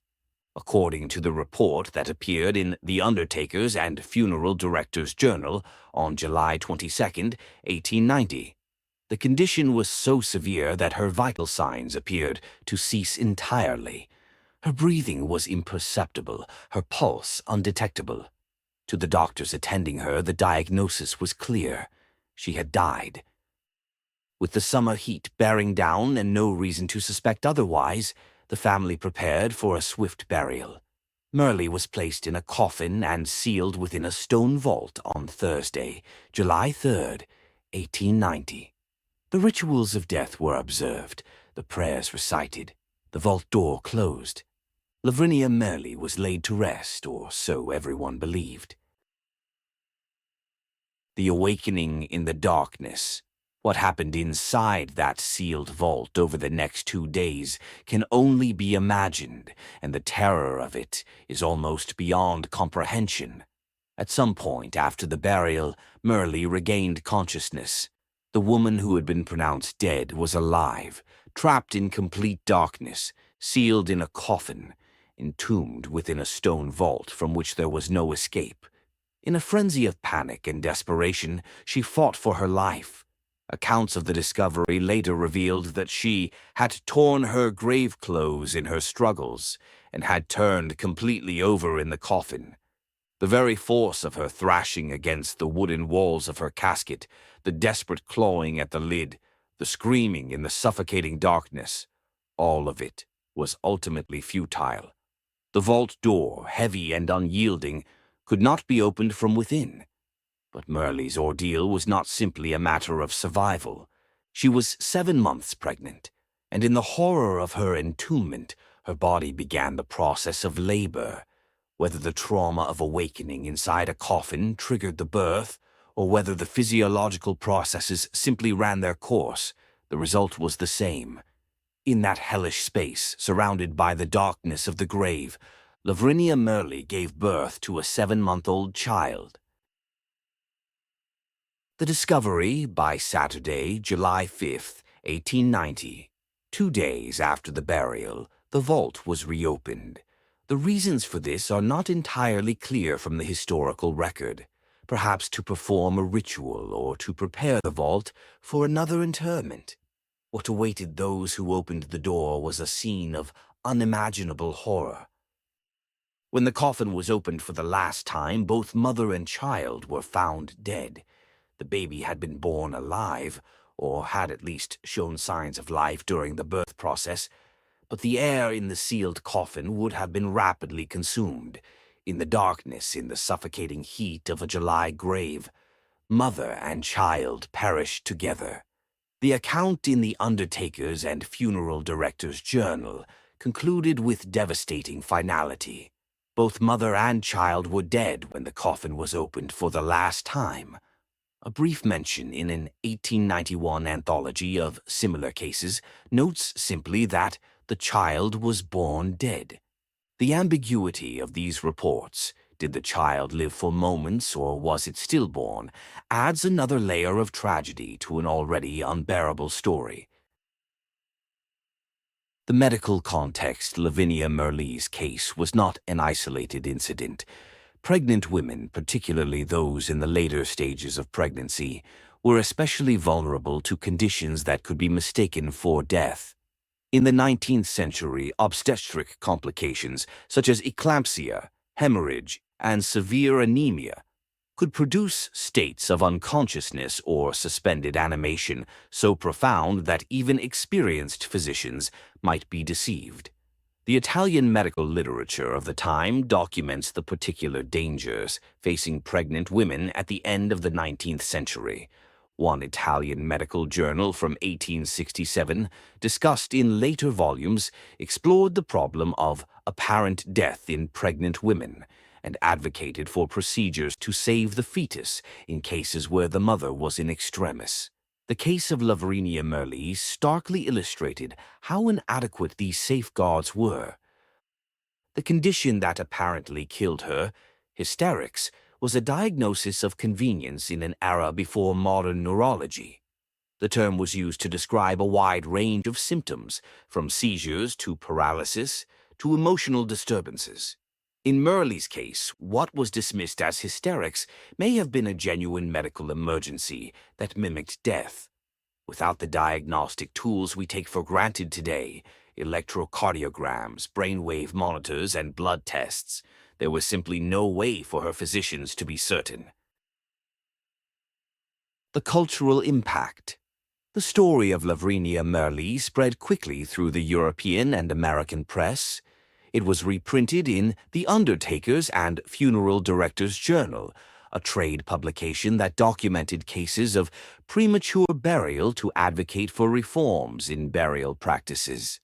According to the report that appeared in the Undertaker's and Funeral Director's Journal on July 22, 1890, the condition was so severe that her vital signs appeared to cease entirely. Her breathing was imperceptible, her pulse undetectable. To the doctors attending her, the diagnosis was clear. She had died. With the summer heat bearing down and no reason to suspect otherwise, the family prepared for a swift burial. Merle was placed in a coffin and sealed within a stone vault on Thursday, July 3, 1890. The rituals of death were observed, the prayers recited, the vault door closed. Lavinia Merle was laid to rest, or so everyone believed. The awakening in the darkness. What happened inside that sealed vault over the next 2 days can only be imagined, and the terror of it is almost beyond comprehension. At some point after the burial, Merle regained consciousness. The woman who had been pronounced dead was alive, trapped in complete darkness, sealed in a coffin, entombed within a stone vault from which there was no escape. In a frenzy of panic and desperation, she fought for her life. Accounts of the discovery later revealed that she had torn her grave clothes in her struggles and had turned completely over in the coffin. The very force of her thrashing against the wooden walls of her casket, the desperate clawing at the lid, the screaming in the suffocating darkness, all of it was ultimately futile. The vault door, heavy and unyielding, could not be opened from within. But Merle's ordeal was not simply a matter of survival. She was 7 months pregnant, and in the horror of her entombment, her body began the process of labor. Whether the trauma of awakening inside a coffin triggered the birth, or whether the physiological processes simply ran their course, the result was the same. In that hellish space, surrounded by the darkness of the grave, Lavinia Merle gave birth to a 7-month-old child. The discovery, by Saturday, July 5, 1890, 2 days after the burial, the vault was reopened. The reasons for this are not entirely clear from the historical record, perhaps to perform a ritual or to prepare the vault for another interment. What awaited those who opened the door was a scene of unimaginable horror. When the coffin was opened for the last time, both mother and child were found dead. The baby had been born alive, or had at least shown signs of life during the birth process, but the air in the sealed coffin would have been rapidly consumed. In the darkness, in the suffocating heat of a July grave, mother and child perished together. The account in the Undertaker's and Funeral Director's Journal concluded with devastating finality. Both mother and child were dead when the coffin was opened for the last time. A brief mention in an 1891 anthology of similar cases notes simply that the child was born dead. The ambiguity of these reports, did the child live for moments or was it stillborn, adds another layer of tragedy to an already unbearable story. The medical context Lavinia Merle's case was not an isolated incident. Pregnant women, particularly those in the later stages of pregnancy, were especially vulnerable to conditions that could be mistaken for death. In the 19th century, obstetric complications such as eclampsia, hemorrhage, and severe anemia could produce states of unconsciousness or suspended animation so profound that even experienced physicians might be deceived. The Italian medical literature of the time documents the particular dangers facing pregnant women at the end of the 19th century. One Italian medical journal from 1867, discussed in later volumes, explored the problem of apparent death in pregnant women and advocated for procedures to save the fetus in cases where the mother was in extremis. The case of Lavinia Merle starkly illustrated how inadequate these safeguards were. The condition that apparently killed her, hysterics, was a diagnosis of convenience in an era before modern neurology. The term was used to describe a wide range of symptoms, from seizures to paralysis to emotional disturbances. In Merle's case, what was dismissed as hysterics may have been a genuine medical emergency that mimicked death. Without the diagnostic tools we take for granted today, electrocardiograms, brainwave monitors, and blood tests, there was simply no way for her physicians to be certain. The cultural impact. The story of Lavinia Merle spread quickly through the European and American press. It was reprinted in The Undertaker's and Funeral Director's Journal, a trade publication that documented cases of premature burial to advocate for reforms in burial practices.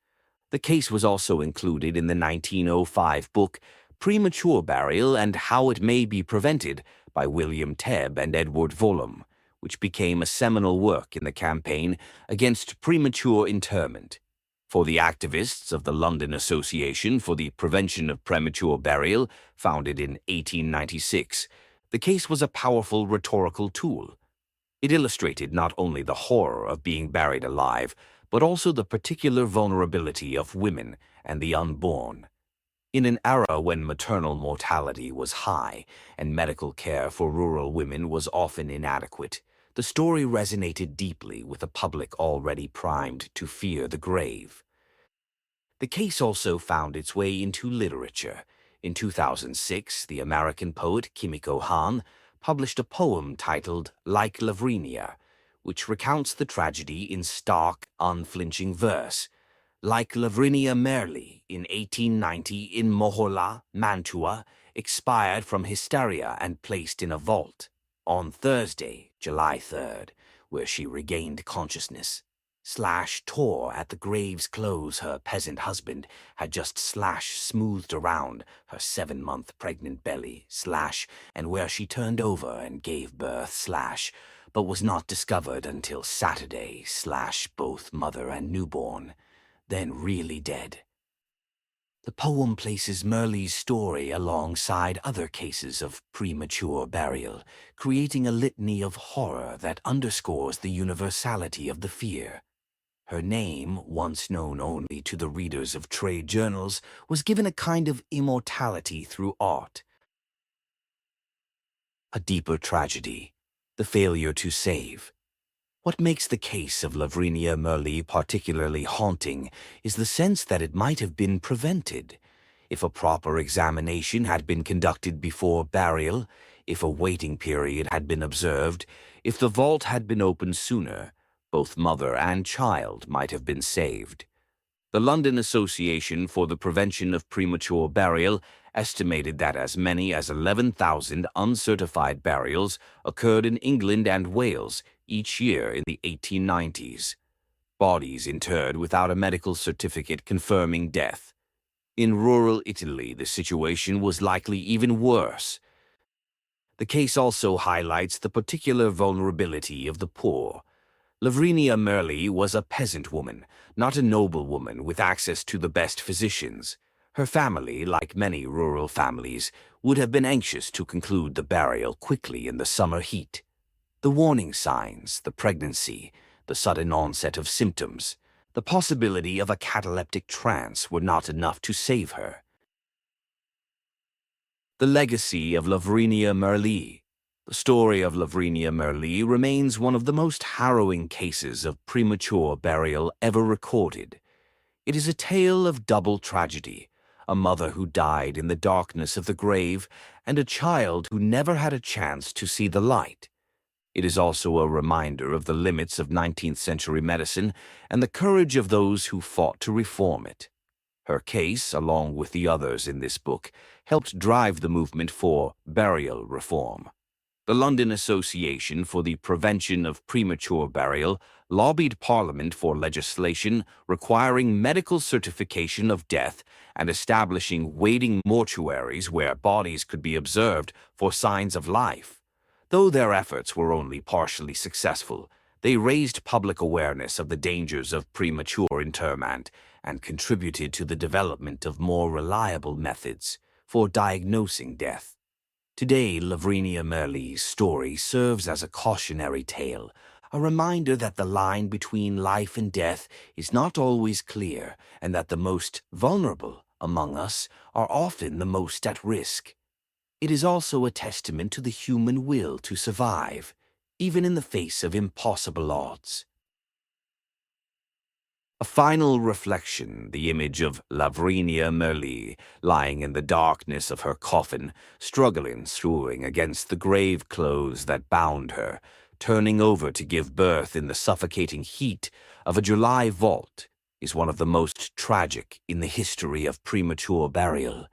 The case was also included in the 1905 book Premature Burial and How It May Be Prevented by William Tebb and Edward Vollum, which became a seminal work in the campaign against premature interment. For the activists of the London Association for the Prevention of Premature Burial, founded in 1896, the case was a powerful rhetorical tool. It illustrated not only the horror of being buried alive, but also the particular vulnerability of women and the unborn. In an era when maternal mortality was high and medical care for rural women was often inadequate, the story resonated deeply with a public already primed to fear the grave. The case also found its way into literature. In 2006, the American poet Kimiko Han published a poem titled Like Lavinia, which recounts the tragedy in stark, unflinching verse. Like Lavinia Merle in 1890 in Mohola, Mantua, expired from hysteria and placed in a vault. On Thursday, July 3rd, where she regained consciousness. Tore at the grave's clothes her peasant husband had just smoothed around her 7-month pregnant belly, and where she turned over and gave birth, but was not discovered until Saturday, both mother and newborn, then really dead. The poem places Merle's story alongside other cases of premature burial, creating a litany of horror that underscores the universality of the fear. Her name, once known only to the readers of trade journals, was given a kind of immortality through art. A deeper tragedy, the failure to save. What makes the case of Lavinia Merle particularly haunting is the sense that it might have been prevented. If a proper examination had been conducted before burial, if a waiting period had been observed, if the vault had been opened sooner, both mother and child might have been saved. The London Association for the Prevention of Premature Burial estimated that as many as 11,000 uncertified burials occurred in England and Wales each year in the 1890s. Bodies interred without a medical certificate confirming death. In rural Italy, the situation was likely even worse. The case also highlights the particular vulnerability of the poor. Lavinia Merle was a peasant woman, not a noblewoman with access to the best physicians. Her family, like many rural families, would have been anxious to conclude the burial quickly in the summer heat. The warning signs, the pregnancy, the sudden onset of symptoms, the possibility of a cataleptic trance were not enough to save her. The legacy of Lavinia Merle. The story of Lavinia Merle remains one of the most harrowing cases of premature burial ever recorded. It is a tale of double tragedy, a mother who died in the darkness of the grave and a child who never had a chance to see the light. It is also a reminder of the limits of 19th-century medicine and the courage of those who fought to reform it. Her case, along with the others in this book, helped drive the movement for burial reform. The London Association for the Prevention of Premature Burial lobbied Parliament for legislation requiring medical certification of death and establishing waiting mortuaries where bodies could be observed for signs of life. Though their efforts were only partially successful, They raised public awareness of the dangers of premature interment and contributed to the development of more reliable methods for diagnosing death. Today, Lavrinia Merle's story serves as a cautionary tale, a reminder that the line between life and death is not always clear and that the most vulnerable among us are often the most at risk. It is also a testament to the human will to survive, even in the face of impossible odds. A final reflection, the image of Lavrinia Merle lying in the darkness of her coffin, struggling against the grave clothes that bound her, turning over to give birth in the suffocating heat of a July vault, is one of the most tragic in the history of premature burial.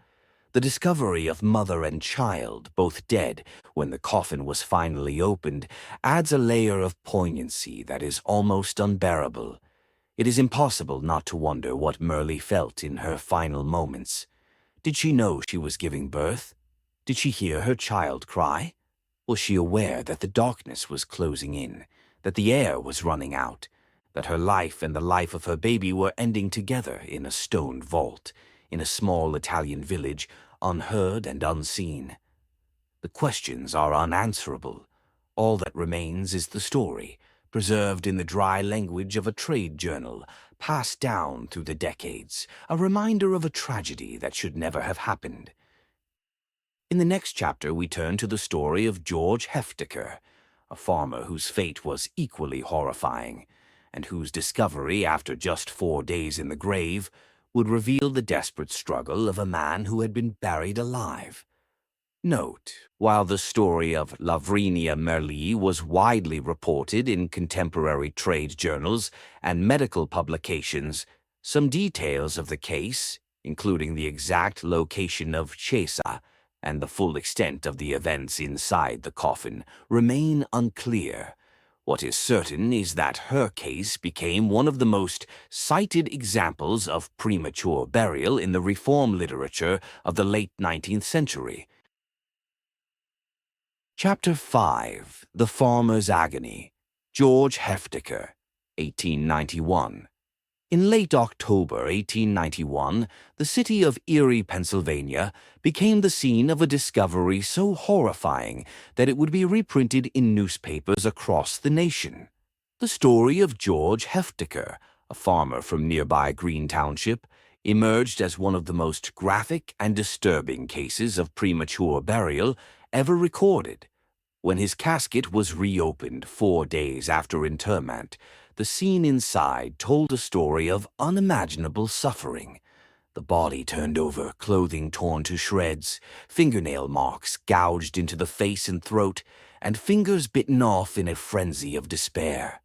The discovery of mother and child, both dead when the coffin was finally opened, adds a layer of poignancy that is almost unbearable. It is impossible not to wonder what Merle felt in her final moments. Did she know she was giving birth? Did she hear her child cry? Was she aware that the darkness was closing in, that the air was running out, that her life and the life of her baby were ending together in a stone vault, in a small Italian village, unheard and unseen? The questions are unanswerable. All that remains is the story, preserved in the dry language of a trade journal, passed down through the decades, a reminder of a tragedy that should never have happened. In the next chapter, we turn to the story of George Heftiker, a farmer whose fate was equally horrifying, and whose discovery after just 4 days in the grave would reveal the desperate struggle of a man who had been buried alive. Note, while the story of Lavrinia Merle was widely reported in contemporary trade journals and medical publications, some details of the case, including the exact location of Chiesa and the full extent of the events inside the coffin, remain unclear. What is certain is that her case became one of the most cited examples of premature burial in the reform literature of the late 19th century. Chapter 5. The Farmer's Agony. George Heftiker, 1891. In late October 1891, the city of Erie, Pennsylvania, became the scene of a discovery so horrifying that it would be reprinted in newspapers across the nation. The story of George Heftiker, a farmer from nearby Green Township, emerged as one of the most graphic and disturbing cases of premature burial ever recorded. When his casket was reopened 4 days after interment, the scene inside told a story of unimaginable suffering. The body turned over, clothing torn to shreds, fingernail marks gouged into the face and throat, and fingers bitten off in a frenzy of despair.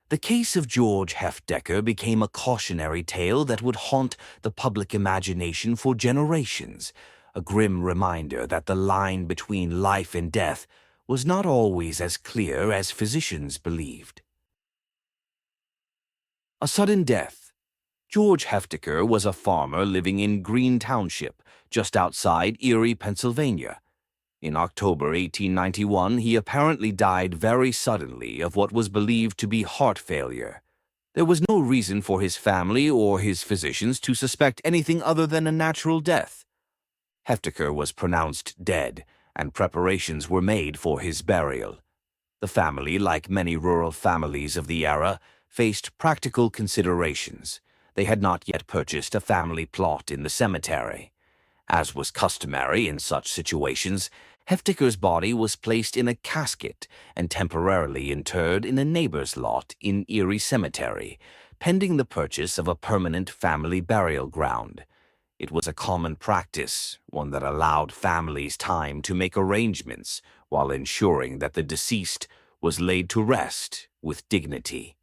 The case of George Heftiker became a cautionary tale that would haunt the public imagination for generations, a grim reminder that the line between life and death was not always as clear as physicians believed. A sudden death. George Heftiker was a farmer living in Green Township, just outside Erie, Pennsylvania. In October 1891, he apparently died very suddenly of what was believed to be heart failure. There was no reason for his family or his physicians to suspect anything other than a natural death. Heftiker was pronounced dead, and preparations were made for his burial. The family, like many rural families of the era, faced practical considerations. They had not yet purchased a family plot in the cemetery. As was customary in such situations, Heftiker's body was placed in a casket and temporarily interred in a neighbor's lot in Erie Cemetery, pending the purchase of a permanent family burial ground. It was a common practice, one that allowed families time to make arrangements while ensuring that the deceased was laid to rest with dignity.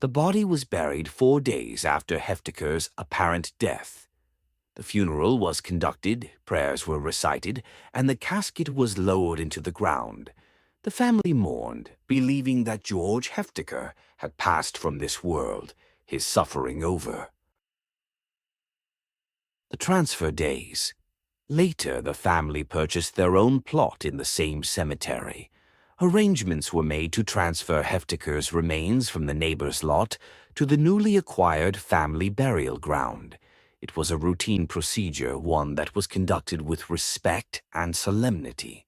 The body was buried 4 days after Heftiker's apparent death. The funeral was conducted, prayers were recited, and the casket was lowered into the ground. The family mourned, believing that George Heftiker had passed from this world, his suffering over. The transfer days. Later, the family purchased their own plot in the same cemetery. Arrangements were made to transfer Heftiker's remains from the neighbor's lot to the newly acquired family burial ground. It was a routine procedure, one that was conducted with respect and solemnity.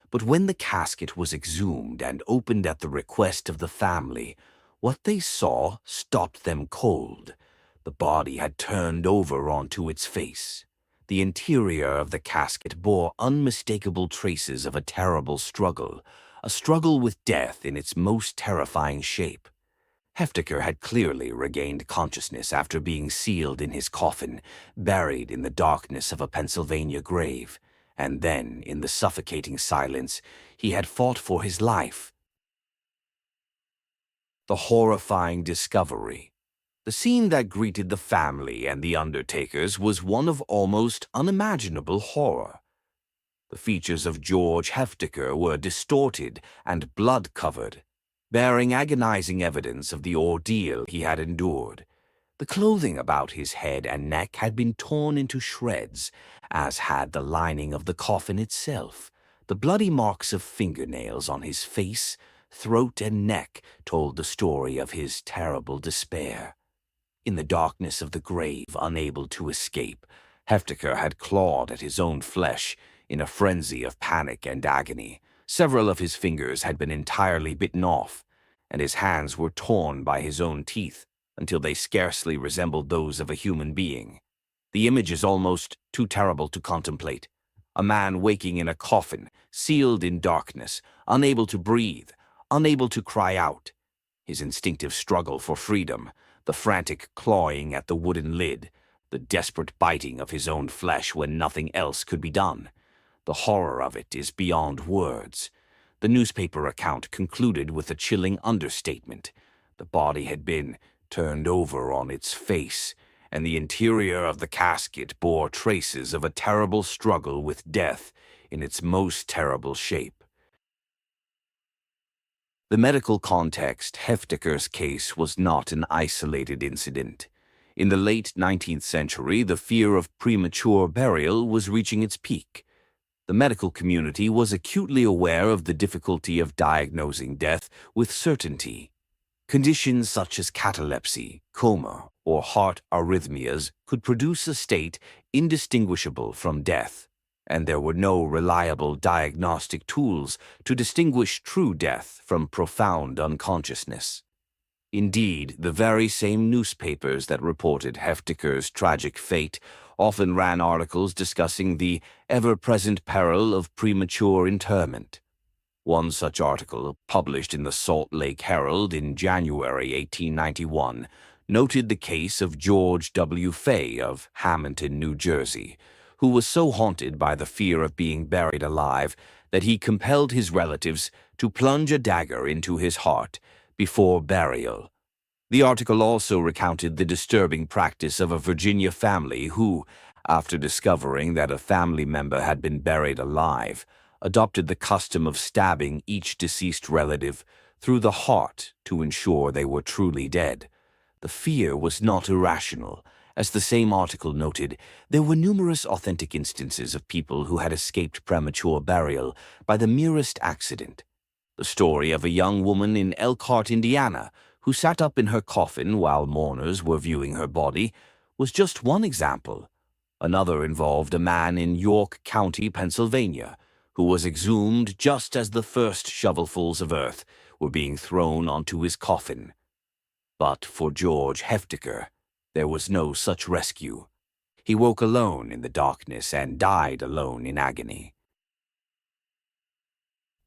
But when the casket was exhumed and opened at the request of the family, what they saw stopped them cold. The body had turned over onto its face. The interior of the casket bore unmistakable traces of a terrible struggle, a struggle with death in its most terrifying shape. Heftiker had clearly regained consciousness after being sealed in his coffin, buried in the darkness of a Pennsylvania grave, and then, in the suffocating silence, he had fought for his life. The horrifying discovery. The scene that greeted the family and the undertakers was one of almost unimaginable horror. The features of George Heftiker were distorted and blood-covered, bearing agonizing evidence of the ordeal he had endured. The clothing about his head and neck had been torn into shreds, as had the lining of the coffin itself. The bloody marks of fingernails on his face, throat, and neck told the story of his terrible despair. In the darkness of the grave, unable to escape, Heftiker had clawed at his own flesh in a frenzy of panic and agony. Several of his fingers had been entirely bitten off, and his hands were torn by his own teeth until they scarcely resembled those of a human being. The image is almost too terrible to contemplate. A man waking in a coffin, sealed in darkness, unable to breathe, unable to cry out. His instinctive struggle for freedom, the frantic clawing at the wooden lid, the desperate biting of his own flesh when nothing else could be done. The horror of it is beyond words. The newspaper account concluded with a chilling understatement. The body had been turned over on its face, and the interior of the casket bore traces of a terrible struggle with death in its most terrible shape. The medical context, Heftiker's case was not an isolated incident. In the late 19th century, the fear of premature burial was reaching its peak. The medical community was acutely aware of the difficulty of diagnosing death with certainty. Conditions such as catalepsy, coma, or heart arrhythmias could produce a state indistinguishable from death, and there were no reliable diagnostic tools to distinguish true death from profound unconsciousness. Indeed, the very same newspapers that reported Heftiker's tragic fate often ran articles discussing the ever-present peril of premature interment. One such article, published in the Salt Lake Herald in January 1891, noted the case of George W. Fay of Hamilton, New Jersey, who was so haunted by the fear of being buried alive that he compelled his relatives to plunge a dagger into his heart before burial. The article also recounted the disturbing practice of a Virginia family who, after discovering that a family member had been buried alive, adopted the custom of stabbing each deceased relative through the heart to ensure they were truly dead. The fear was not irrational. As the same article noted, there were numerous authentic instances of people who had escaped premature burial by the merest accident. The story of a young woman in Elkhart, Indiana, who sat up in her coffin while mourners were viewing her body, was just one example. Another involved a man in York County, Pennsylvania, who was exhumed just as the first shovelfuls of earth were being thrown onto his coffin. But for George Heftiker, there was no such rescue. He woke alone in the darkness and died alone in agony.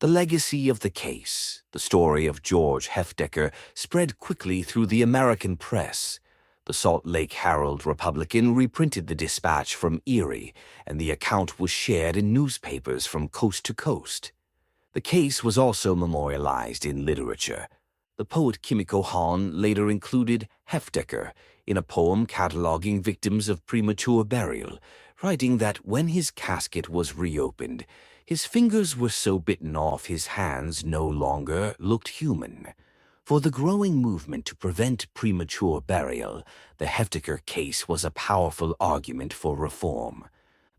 The legacy of the case, the story of George Heftiker, spread quickly through the American press. The Salt Lake Herald-Republican reprinted the dispatch from Erie, and the account was shared in newspapers from coast to coast. The case was also memorialized in literature. The poet Kimiko Han later included Heftiker in a poem cataloging victims of premature burial, writing that when his casket was reopened, his fingers were so bitten off his hands no longer looked human. For the growing movement to prevent premature burial, the Heftiker case was a powerful argument for reform.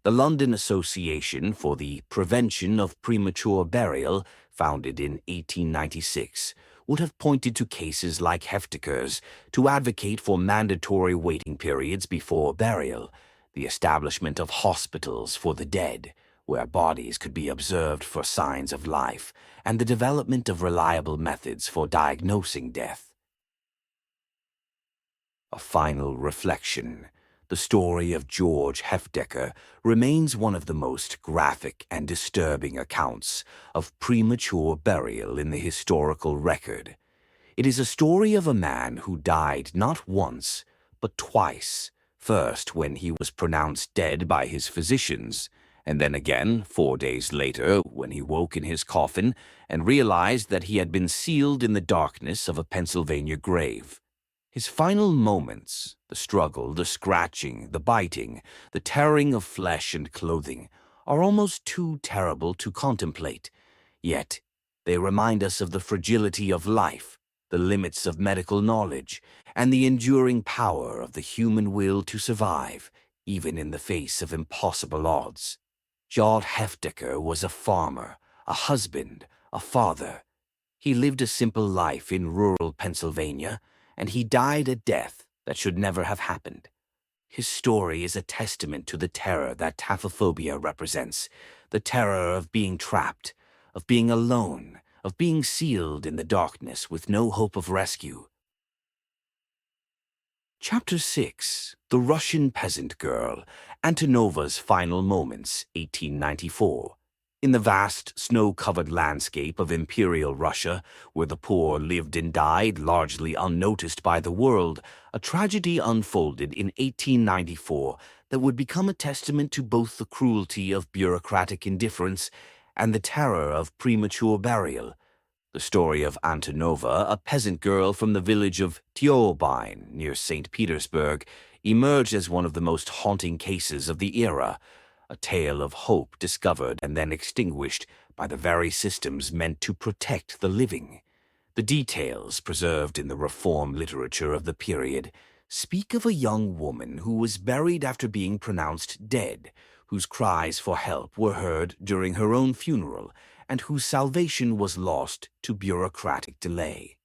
The London Association for the Prevention of Premature Burial, founded in 1896, would have pointed to cases like Hefteker's to advocate for mandatory waiting periods before burial, the establishment of hospitals for the dead, where bodies could be observed for signs of life, and the development of reliable methods for diagnosing death. A final reflection. The story of George Hefteker remains one of the most graphic and disturbing accounts of premature burial in the historical record. It is a story of a man who died not once, but twice, first when he was pronounced dead by his physicians, and then again 4 days later when he woke in his coffin and realized that he had been sealed in the darkness of a Pennsylvania grave. His final moments, the struggle, the scratching, the biting, the tearing of flesh and clothing, are almost too terrible to contemplate. Yet, they remind us of the fragility of life, the limits of medical knowledge, and the enduring power of the human will to survive, even in the face of impossible odds. John Hefteker was a farmer, a husband, a father. He lived a simple life in rural Pennsylvania, and he died a death that should never have happened. His story is a testament to the terror that taphophobia represents, the terror of being trapped, of being alone, of being sealed in the darkness with no hope of rescue. Chapter 6. The Russian Peasant Girl, Antonova's Final Moments, 1894. In the vast, snow-covered landscape of Imperial Russia, where the poor lived and died largely unnoticed by the world, a tragedy unfolded in 1894 that would become a testament to both the cruelty of bureaucratic indifference and the terror of premature burial. The story of Antonova, a peasant girl from the village of Tiobine, near St. Petersburg, emerged as one of the most haunting cases of the era, a tale of hope discovered and then extinguished by the very systems meant to protect the living. The details, preserved in the reform literature of the period, speak of a young woman who was buried after being pronounced dead, whose cries for help were heard during her own funeral, and whose salvation was lost to bureaucratic delay.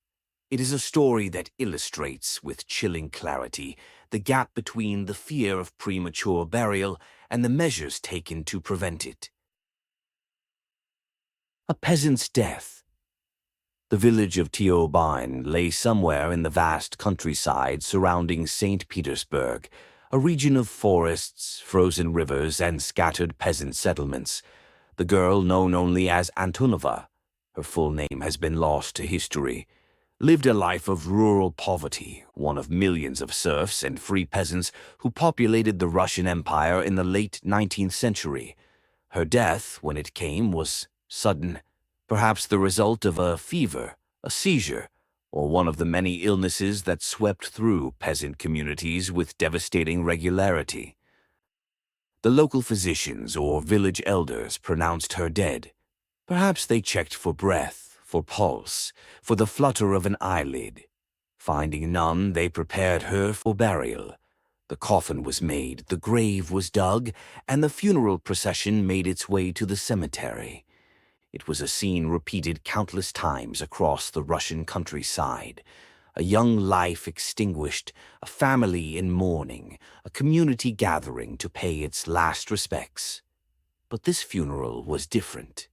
It is a story that illustrates with chilling clarity the gap between the fear of premature burial and the measures taken to prevent it. A peasant's death. The village of Tiobine lay somewhere in the vast countryside surrounding St. Petersburg, a region of forests, frozen rivers, and scattered peasant settlements. The girl, known only as Antonova, her full name has been lost to history, lived a life of rural poverty, one of millions of serfs and free peasants who populated the Russian Empire in the late 19th century. Her death, when it came, was sudden, perhaps the result of a fever, a seizure, or one of the many illnesses that swept through peasant communities with devastating regularity. The local physicians or village elders pronounced her dead. Perhaps they checked for breath, for pulse, for the flutter of an eyelid. Finding none, they prepared her for burial. The coffin was made, the grave was dug, and the funeral procession made its way to the cemetery. It was a scene repeated countless times across the Russian countryside. A young life extinguished, a family in mourning, a community gathering to pay its last respects. But this funeral was different.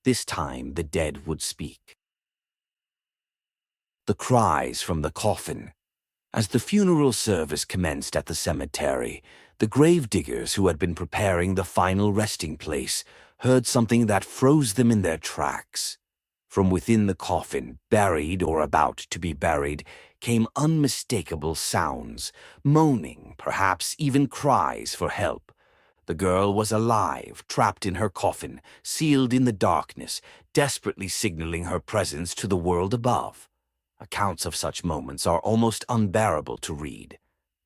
This time the dead would speak. The cries from the coffin. As the funeral service commenced at the cemetery, the grave diggers who had been preparing the final resting place heard something that froze them in their tracks. From within the coffin, buried or about to be buried, came unmistakable sounds, moaning, perhaps even cries for help. The girl was alive, trapped in her coffin, sealed in the darkness, desperately signaling her presence to the world above. Accounts of such moments are almost unbearable to read.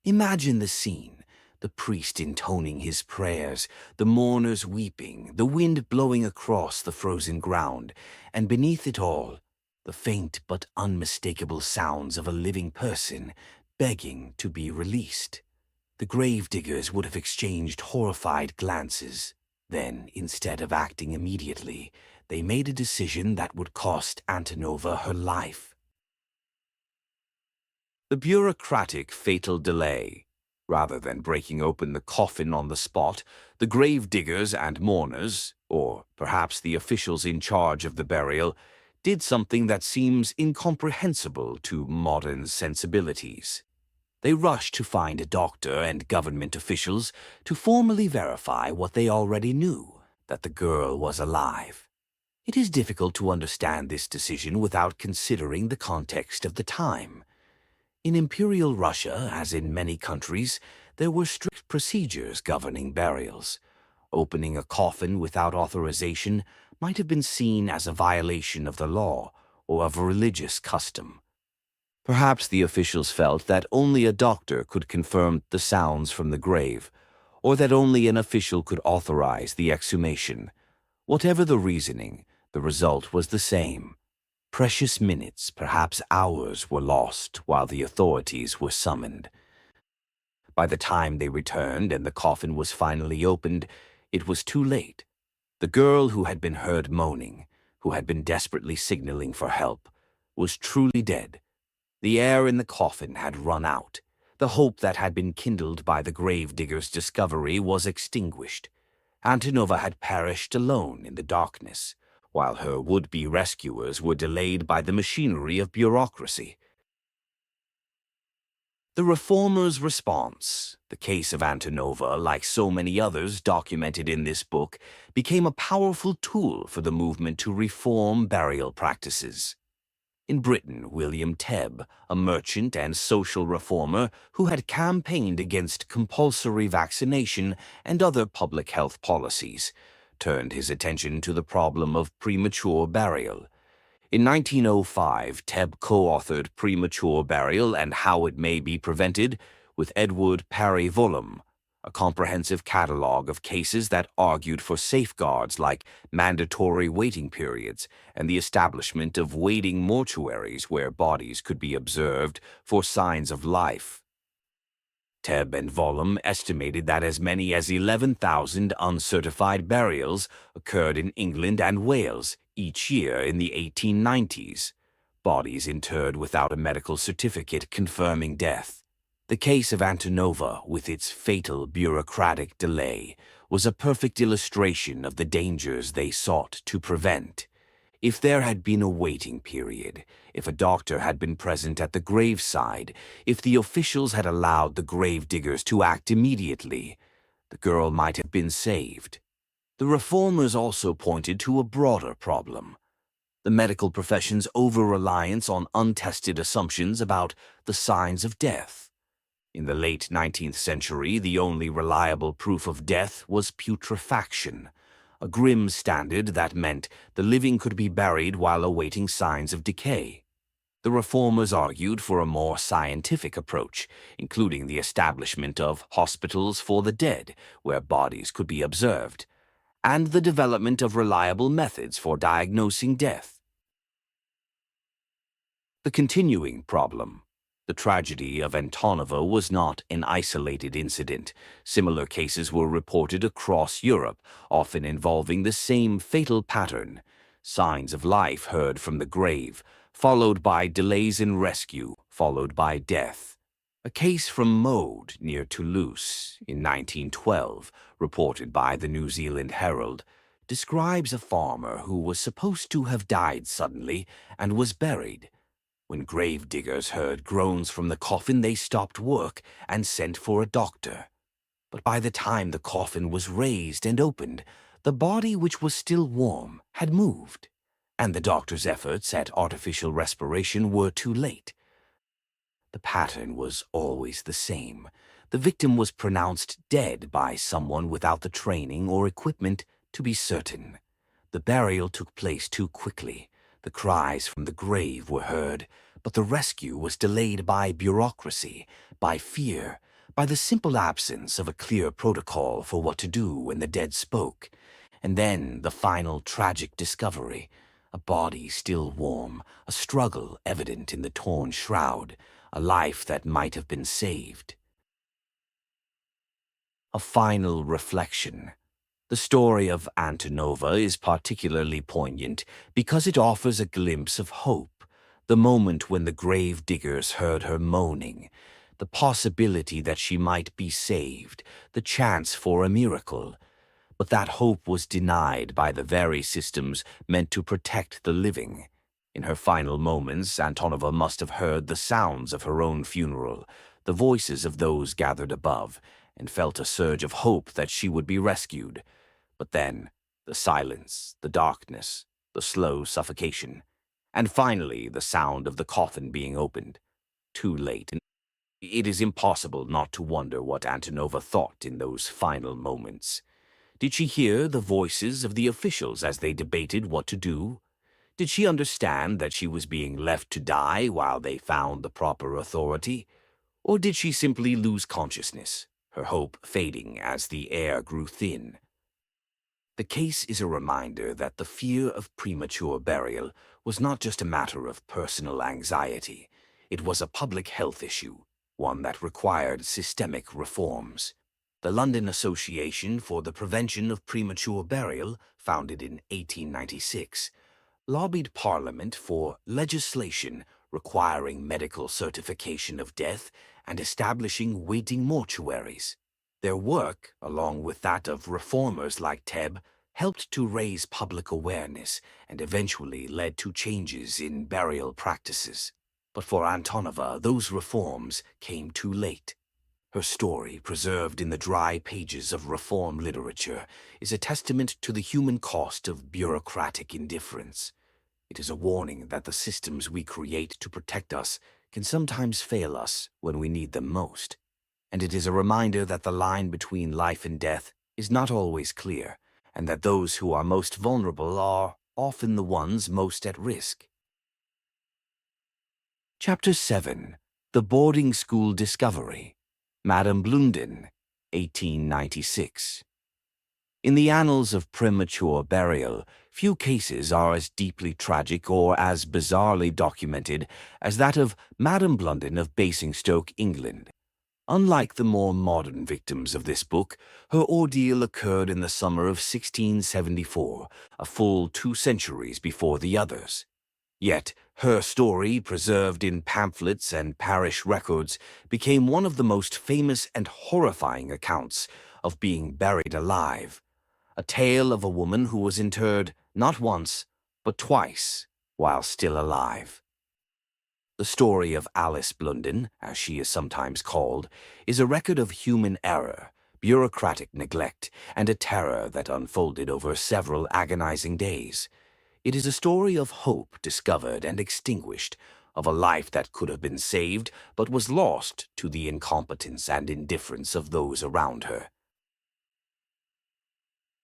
Imagine the scene, the priest intoning his prayers, the mourners weeping, the wind blowing across the frozen ground, and beneath it all, the faint but unmistakable sounds of a living person begging to be released. The gravediggers would have exchanged horrified glances. Then, instead of acting immediately, they made a decision that would cost Antonova her life. The bureaucratic fatal delay. Rather than breaking open the coffin on the spot, the gravediggers and mourners, or perhaps the officials in charge of the burial, did something that seems incomprehensible to modern sensibilities. They rushed to find a doctor and government officials to formally verify what they already knew, that the girl was alive. It is difficult to understand this decision without considering the context of the time. In Imperial Russia, as in many countries, there were strict procedures governing burials. Opening a coffin without authorization might have been seen as a violation of the law or of a religious custom. Perhaps the officials felt that only a doctor could confirm the sounds from the grave, or that only an official could authorize the exhumation. Whatever the reasoning, the result was the same. Precious minutes, perhaps hours, were lost while the authorities were summoned. By the time they returned and the coffin was finally opened, it was too late. The girl who had been heard moaning, who had been desperately signaling for help, was truly dead. The air in the coffin had run out. The hope that had been kindled by the gravedigger's discovery was extinguished. Antonova had perished alone in the darkness, while her would-be rescuers were delayed by the machinery of bureaucracy. The reformers' response, the case of Antonova, like so many others documented in this book, became a powerful tool for the movement to reform burial practices. In Britain, William Tebb, a merchant and social reformer who had campaigned against compulsory vaccination and other public health policies, turned his attention to the problem of premature burial. In 1905, Tebb co-authored Premature Burial and How It May Be Prevented with Edward Parry Vollum, a comprehensive catalogue of cases that argued for safeguards like mandatory waiting periods and the establishment of waiting mortuaries where bodies could be observed for signs of life. Tebb and Vollum estimated that as many as 11,000 uncertified burials occurred in England and Wales each year in the 1890s, bodies interred without a medical certificate confirming death. The case of Antonova, with its fatal bureaucratic delay, was a perfect illustration of the dangers they sought to prevent. If there had been a waiting period, if a doctor had been present at the graveside, if the officials had allowed the gravediggers to act immediately, the girl might have been saved. The reformers also pointed to a broader problem: the medical profession's over-reliance on untested assumptions about the signs of death. In the late 19th century, the only reliable proof of death was putrefaction, a grim standard that meant the living could be buried while awaiting signs of decay. The reformers argued for a more scientific approach, including the establishment of hospitals for the dead, where bodies could be observed, and the development of reliable methods for diagnosing death. The continuing problem. The tragedy of Antonova was not an isolated incident. Similar cases were reported across Europe, often involving the same fatal pattern: signs of life heard from the grave, followed by delays in rescue, followed by death. A case from Mode, near Toulouse, in 1912, reported by the New Zealand Herald, describes a farmer who was supposed to have died suddenly and was buried. When gravediggers heard groans from the coffin, they stopped work and sent for a doctor. But by the time the coffin was raised and opened, the body, which was still warm, had moved, and the doctor's efforts at artificial respiration were too late. The pattern was always the same. The victim was pronounced dead by someone without the training or equipment to be certain. The burial took place too quickly. The cries from the grave were heard, but the rescue was delayed by bureaucracy, by fear, by the simple absence of a clear protocol for what to do when the dead spoke. And then the final tragic discovery: a body still warm, a struggle evident in the torn shroud, a life that might have been saved. A final reflection. The story of Antonova is particularly poignant because it offers a glimpse of hope, the moment when the grave diggers heard her moaning, the possibility that she might be saved, the chance for a miracle. But that hope was denied by the very systems meant to protect the living. In her final moments, Antonova must have heard the sounds of her own funeral, the voices of those gathered above, and felt a surge of hope that she would be rescued. But then, the silence, the darkness, the slow suffocation, and finally the sound of the coffin being opened. Too late. It is impossible not to wonder what Antonova thought in those final moments. Did she hear the voices of the officials as they debated what to do? Did she understand that she was being left to die while they found the proper authority? Or did she simply lose consciousness, her hope fading as the air grew thin? The case is a reminder that the fear of premature burial was not just a matter of personal anxiety. It was a public health issue, one that required systemic reforms. The London Association for the Prevention of Premature Burial, founded in 1896, lobbied Parliament for legislation requiring medical certification of death and establishing waiting mortuaries. Their work, along with that of reformers like Tebb, helped to raise public awareness and eventually led to changes in burial practices. But for Antonova, those reforms came too late. Her story, preserved in the dry pages of reform literature, is a testament to the human cost of bureaucratic indifference. It is a warning that the systems we create to protect us can sometimes fail us when we need them most. And it is a reminder that the line between life and death is not always clear, and that those who are most vulnerable are often the ones most at risk. Chapter 7. The Boarding School Discovery. Madame Blunden, 1896. In the annals of premature burial, few cases are as deeply tragic or as bizarrely documented as that of Madame Blunden of Basingstoke, England. Unlike the more modern victims of this book, her ordeal occurred in the summer of 1674, a full 2 centuries before the others. Yet, her story, preserved in pamphlets and parish records, became one of the most famous and horrifying accounts of being buried alive. A tale of a woman who was interred not once, but twice, while still alive. The story of Alice Blunden, as she is sometimes called, is a record of human error, bureaucratic neglect, and a terror that unfolded over several agonizing days. It is a story of hope discovered and extinguished, of a life that could have been saved but was lost to the incompetence and indifference of those around her.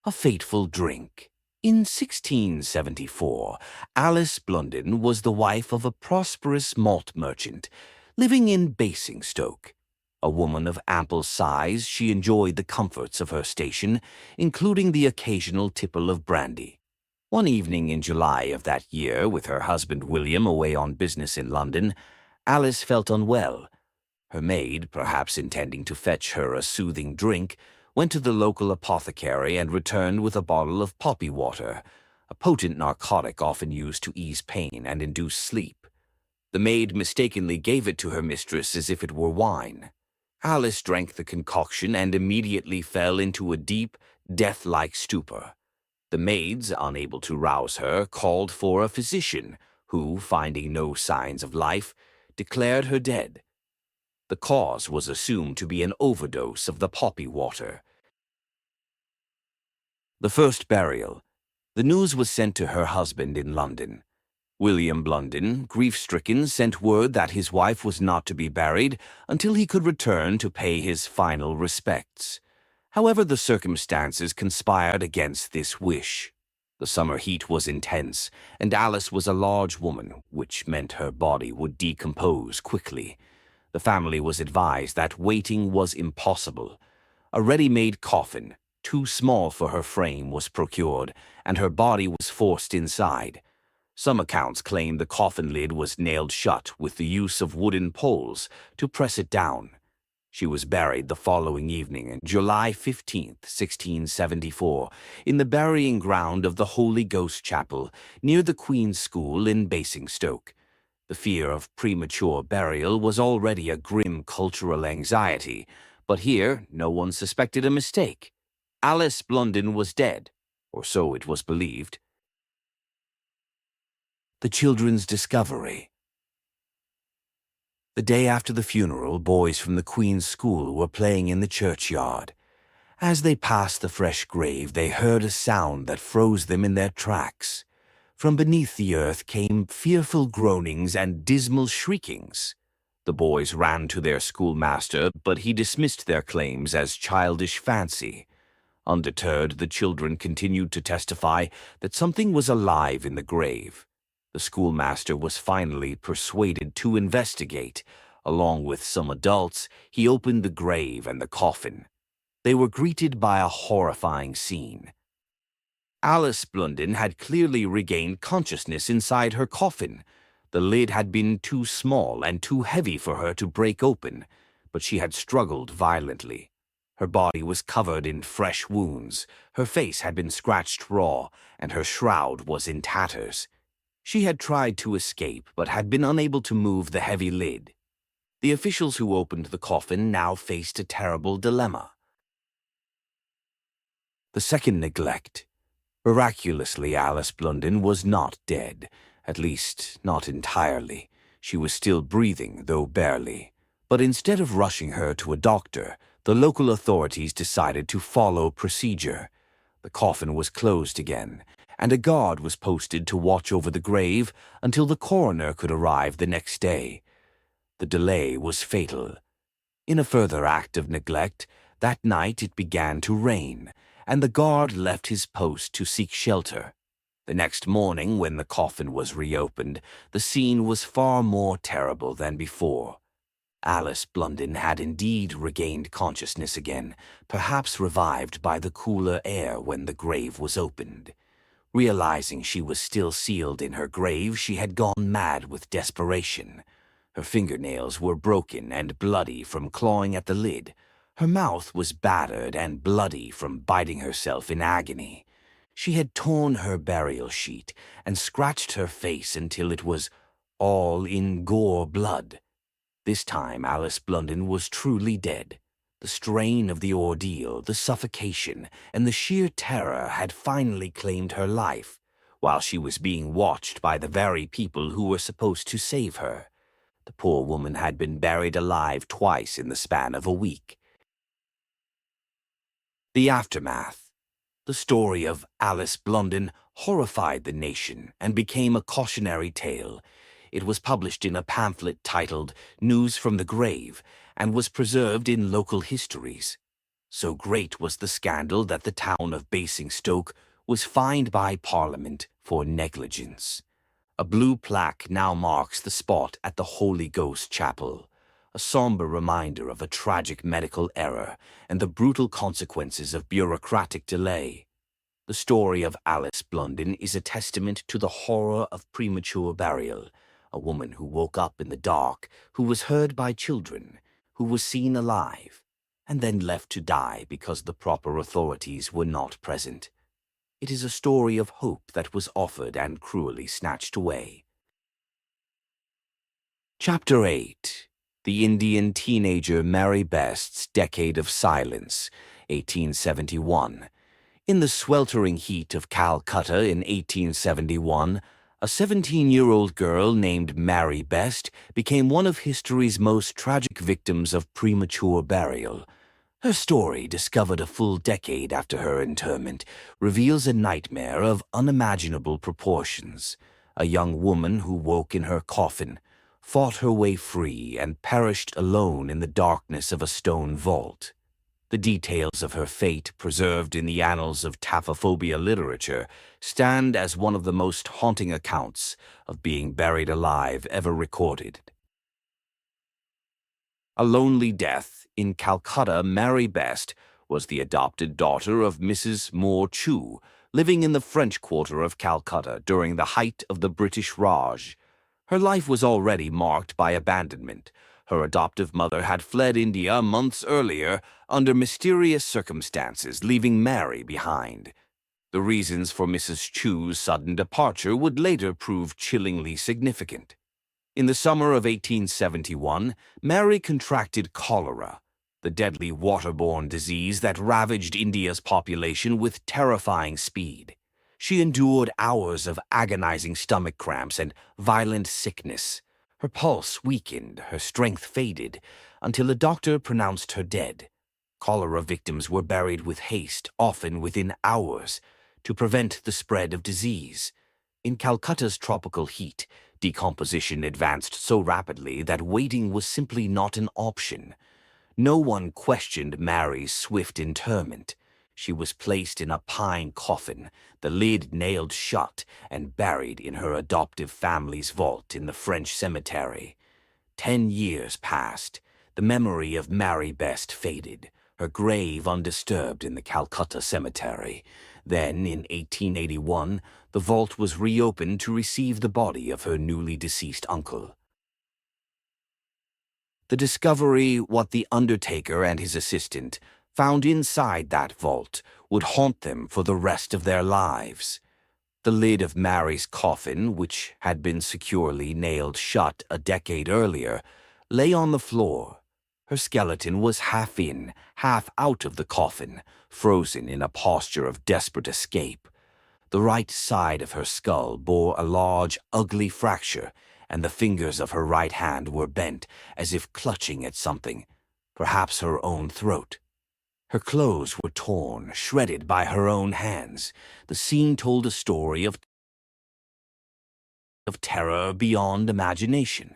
A fateful drink. In 1674, Alice Blunden was the wife of a prosperous malt merchant living in Basingstoke. A woman of ample size, she enjoyed the comforts of her station, including the occasional tipple of brandy. One evening in July of that year, with her husband William away on business in London, Alice felt unwell. Her maid, perhaps intending to fetch her a soothing drink, went to the local apothecary and returned with a bottle of poppy water, a potent narcotic often used to ease pain and induce sleep. The maid mistakenly gave it to her mistress as if it were wine. Alice drank the concoction and immediately fell into a deep, death-like stupor. The maids, unable to rouse her, called for a physician, who, finding no signs of life, declared her dead. The cause was assumed to be an overdose of the poppy water. The first burial. The news was sent to her husband in London. William Blunden, grief-stricken, sent word that his wife was not to be buried until he could return to pay his final respects. However, the circumstances conspired against this wish. The summer heat was intense, and Alice was a large woman, which meant her body would decompose quickly. The family was advised that waiting was impossible. A ready-made coffin, too small for her frame, was procured, and her body was forced inside. Some accounts claim the coffin lid was nailed shut with the use of wooden poles to press it down. She was buried the following evening, on July 15th, 1674, in the burying ground of the Holy Ghost Chapel near the Queen's School in Basingstoke. The fear of premature burial was already a grim cultural anxiety, but here no one suspected a mistake. Alice Blunden was dead, or so it was believed. The children's discovery. The day after the funeral, boys from the Queen's School were playing in the churchyard. As they passed the fresh grave, they heard a sound that froze them in their tracks. From beneath the earth came fearful groanings and dismal shriekings. The boys ran to their schoolmaster, but he dismissed their claims as childish fancy. Undeterred, the children continued to testify that something was alive in the grave. The schoolmaster was finally persuaded to investigate. Along with some adults, he opened the grave and the coffin. They were greeted by a horrifying scene. Alice Blunden had clearly regained consciousness inside her coffin. The lid had been too small and too heavy for her to break open, but she had struggled violently. Her body was covered in fresh wounds, her face had been scratched raw, and her shroud was in tatters. She had tried to escape, but had been unable to move the heavy lid. The officials who opened the coffin now faced a terrible dilemma. The second neglect. Miraculously, Alice Blunden was not dead, at least not entirely. She was still breathing, though barely. But instead of rushing her to a doctor, the local authorities decided to follow procedure. The coffin was closed again, and a guard was posted to watch over the grave until the coroner could arrive the next day. The delay was fatal. In a further act of neglect, that night it began to rain, and the guard left his post to seek shelter. The next morning, when the coffin was reopened, the scene was far more terrible than before. Alice Blunden had indeed regained consciousness again, perhaps revived by the cooler air when the grave was opened. Realizing she was still sealed in her grave, she had gone mad with desperation. Her fingernails were broken and bloody from clawing at the lid. Her mouth was battered and bloody from biting herself in agony. She had torn her burial sheet and scratched her face until it was all in gore blood. This time Alice Blunden was truly dead. The strain of the ordeal, the suffocation, and the sheer terror had finally claimed her life, while she was being watched by the very people who were supposed to save her. The poor woman had been buried alive twice in the span of a week. The aftermath. The story of Alice Blunden horrified the nation and became a cautionary tale. It was published in a pamphlet titled News from the Grave and was preserved in local histories. So great was the scandal that the town of Basingstoke was fined by Parliament for negligence. A blue plaque now marks the spot at the Holy Ghost Chapel, a somber reminder of a tragic medical error and the brutal consequences of bureaucratic delay. The story of Alice Blunden is a testament to the horror of premature burial, a woman who woke up in the dark, who was heard by children, who was seen alive, and then left to die because the proper authorities were not present. It is a story of hope that was offered and cruelly snatched away. Chapter 8. The Indian Teenager Mary Best's Decade of Silence, 1871. In the sweltering heat of Calcutta in 1871, a 17-year-old girl named Mary Best became one of history's most tragic victims of premature burial. Her story, discovered a full decade after her interment, reveals a nightmare of unimaginable proportions. A young woman who woke in her coffin, fought her way free, and perished alone in the darkness of a stone vault. The details of her fate, preserved in the annals of taphophobia literature, stand as one of the most haunting accounts of being buried alive ever recorded. A lonely death. In Calcutta, Mary Best was the adopted daughter of Mrs. Moore Chu, living in the French quarter of Calcutta during the height of the British Raj. Her life was already marked by abandonment. Her adoptive mother had fled India months earlier under mysterious circumstances, leaving Mary behind. The reasons for Mrs. Chu's sudden departure would later prove chillingly significant. In the summer of 1871, Mary contracted cholera, the deadly waterborne disease that ravaged India's population with terrifying speed. She endured hours of agonizing stomach cramps and violent sickness. Her pulse weakened, her strength faded, until a doctor pronounced her dead. Cholera victims were buried with haste, often within hours, to prevent the spread of disease. In Calcutta's tropical heat, decomposition advanced so rapidly that waiting was simply not an option. No one questioned Mary's swift interment. She was placed in a pine coffin, the lid nailed shut, and buried in her adoptive family's vault in the French cemetery. 10 years passed. The memory of Mary Best faded, her grave undisturbed in the Calcutta cemetery. Then, in 1881, the vault was reopened to receive the body of her newly deceased uncle. The discovery what the undertaker and his assistant found inside that vault would haunt them for the rest of their lives. The lid of Mary's coffin, which had been securely nailed shut a decade earlier, lay on the floor. Her skeleton was half in, half out of the coffin, frozen in a posture of desperate escape. The right side of her skull bore a large, ugly fracture, and the fingers of her right hand were bent as if clutching at something, perhaps her own throat. Her clothes were torn, shredded by her own hands. The scene told a story of terror beyond imagination.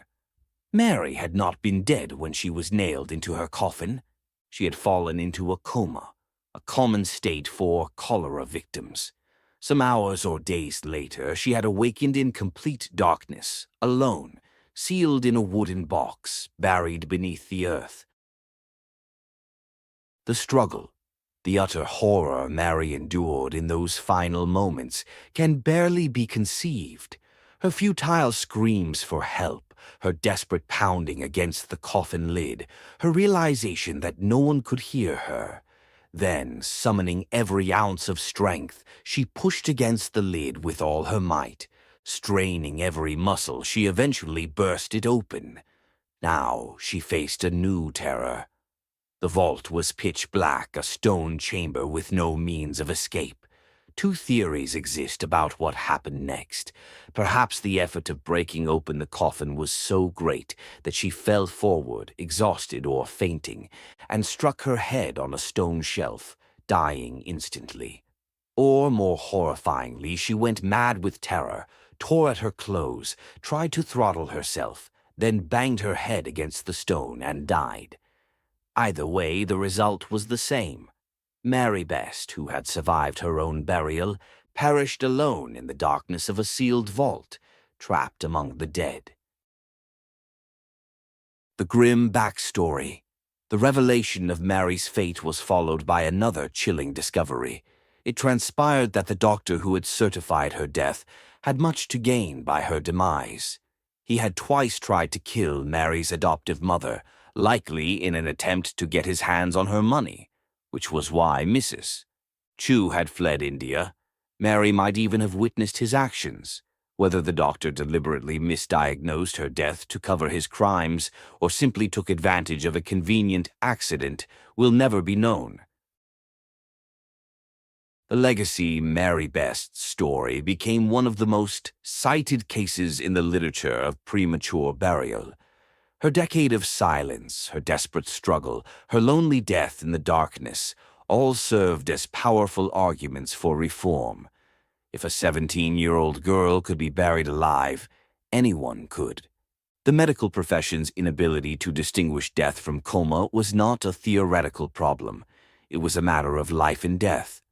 Mary had not been dead when she was nailed into her coffin. She had fallen into a coma, a common state for cholera victims. Some hours or days later, she had awakened in complete darkness, alone, sealed in a wooden box, buried beneath the earth. The struggle, the utter horror Mary endured in those final moments can barely be conceived. Her futile screams for help, her desperate pounding against the coffin lid, her realization that no one could hear her. Then, summoning every ounce of strength, she pushed against the lid with all her might. Straining every muscle, she eventually burst it open. Now she faced a new terror. The vault was pitch black, a stone chamber with no means of escape. 2 theories exist about what happened next. Perhaps the effort of breaking open the coffin was so great that she fell forward, exhausted or fainting, and struck her head on a stone shelf, dying instantly. Or, more horrifyingly, she went mad with terror, tore at her clothes, tried to throttle herself, then banged her head against the stone and died. Either way, the result was the same. Mary Best, who had survived her own burial, perished alone in the darkness of a sealed vault, trapped among the dead. The grim backstory. The revelation of Mary's fate was followed by another chilling discovery. It transpired that the doctor who had certified her death had much to gain by her demise. He had twice tried to kill Mary's adoptive mother, likely in an attempt to get his hands on her money, which was why Mrs. Chu had fled India. Mary might even have witnessed his actions. Whether the doctor deliberately misdiagnosed her death to cover his crimes or simply took advantage of a convenient accident will never be known. The legacy Mary Best's story became one of the most cited cases in the literature of premature burial. Her decade of silence, her desperate struggle, her lonely death in the darkness, all served as powerful arguments for reform. If a 17-year-old girl could be buried alive, anyone could. The medical profession's inability to distinguish death from coma was not a theoretical problem. It was a matter of life and death.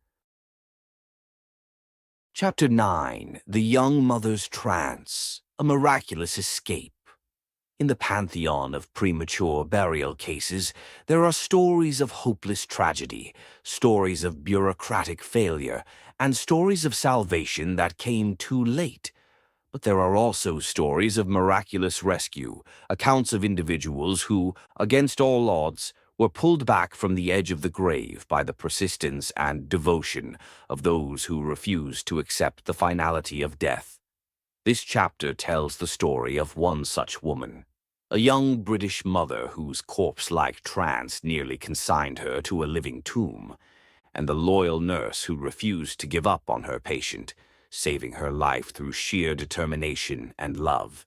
Chapter 9. The Young Mother's Trance, a Miraculous Escape. In the pantheon of premature burial cases, there are stories of hopeless tragedy, stories of bureaucratic failure, and stories of salvation that came too late. But there are also stories of miraculous rescue, accounts of individuals who, against all odds, were pulled back from the edge of the grave by the persistence and devotion of those who refused to accept the finality of death. This chapter tells the story of one such woman, a young British mother whose corpse-like trance nearly consigned her to a living tomb, and the loyal nurse who refused to give up on her patient, saving her life through sheer determination and love.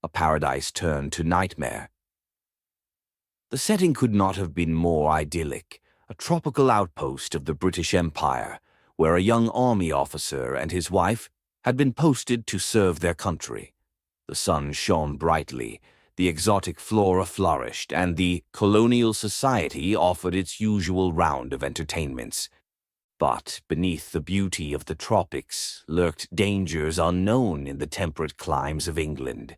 A paradise turned to nightmare. The setting could not have been more idyllic, a tropical outpost of the British Empire, where a young army officer and his wife had been posted to serve their country. The sun shone brightly, the exotic flora flourished, and the colonial society offered its usual round of entertainments. But beneath the beauty of the tropics lurked dangers unknown in the temperate climes of England,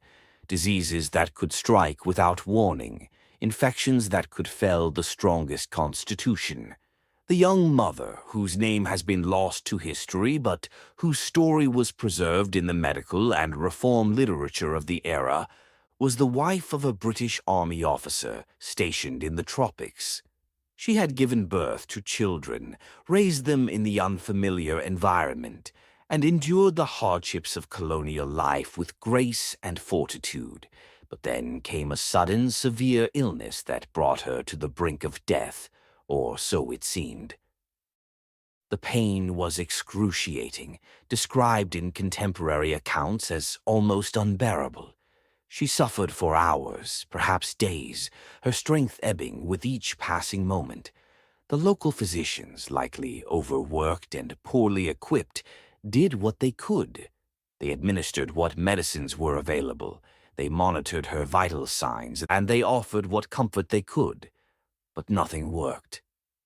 diseases that could strike without warning, infections that could fell the strongest constitution. The young mother, whose name has been lost to history but whose story was preserved in the medical and reform literature of the era, was the wife of a British army officer stationed in the tropics. She had given birth to children, raised them in the unfamiliar environment, and endured the hardships of colonial life with grace and fortitude. But then came a sudden, severe illness that brought her to the brink of death, or so it seemed. The pain was excruciating, described in contemporary accounts as almost unbearable. She suffered for hours, perhaps days, her strength ebbing with each passing moment. The local physicians, likely overworked and poorly equipped, did what they could. They administered what medicines were available, they monitored her vital signs, and they offered what comfort they could. But nothing worked.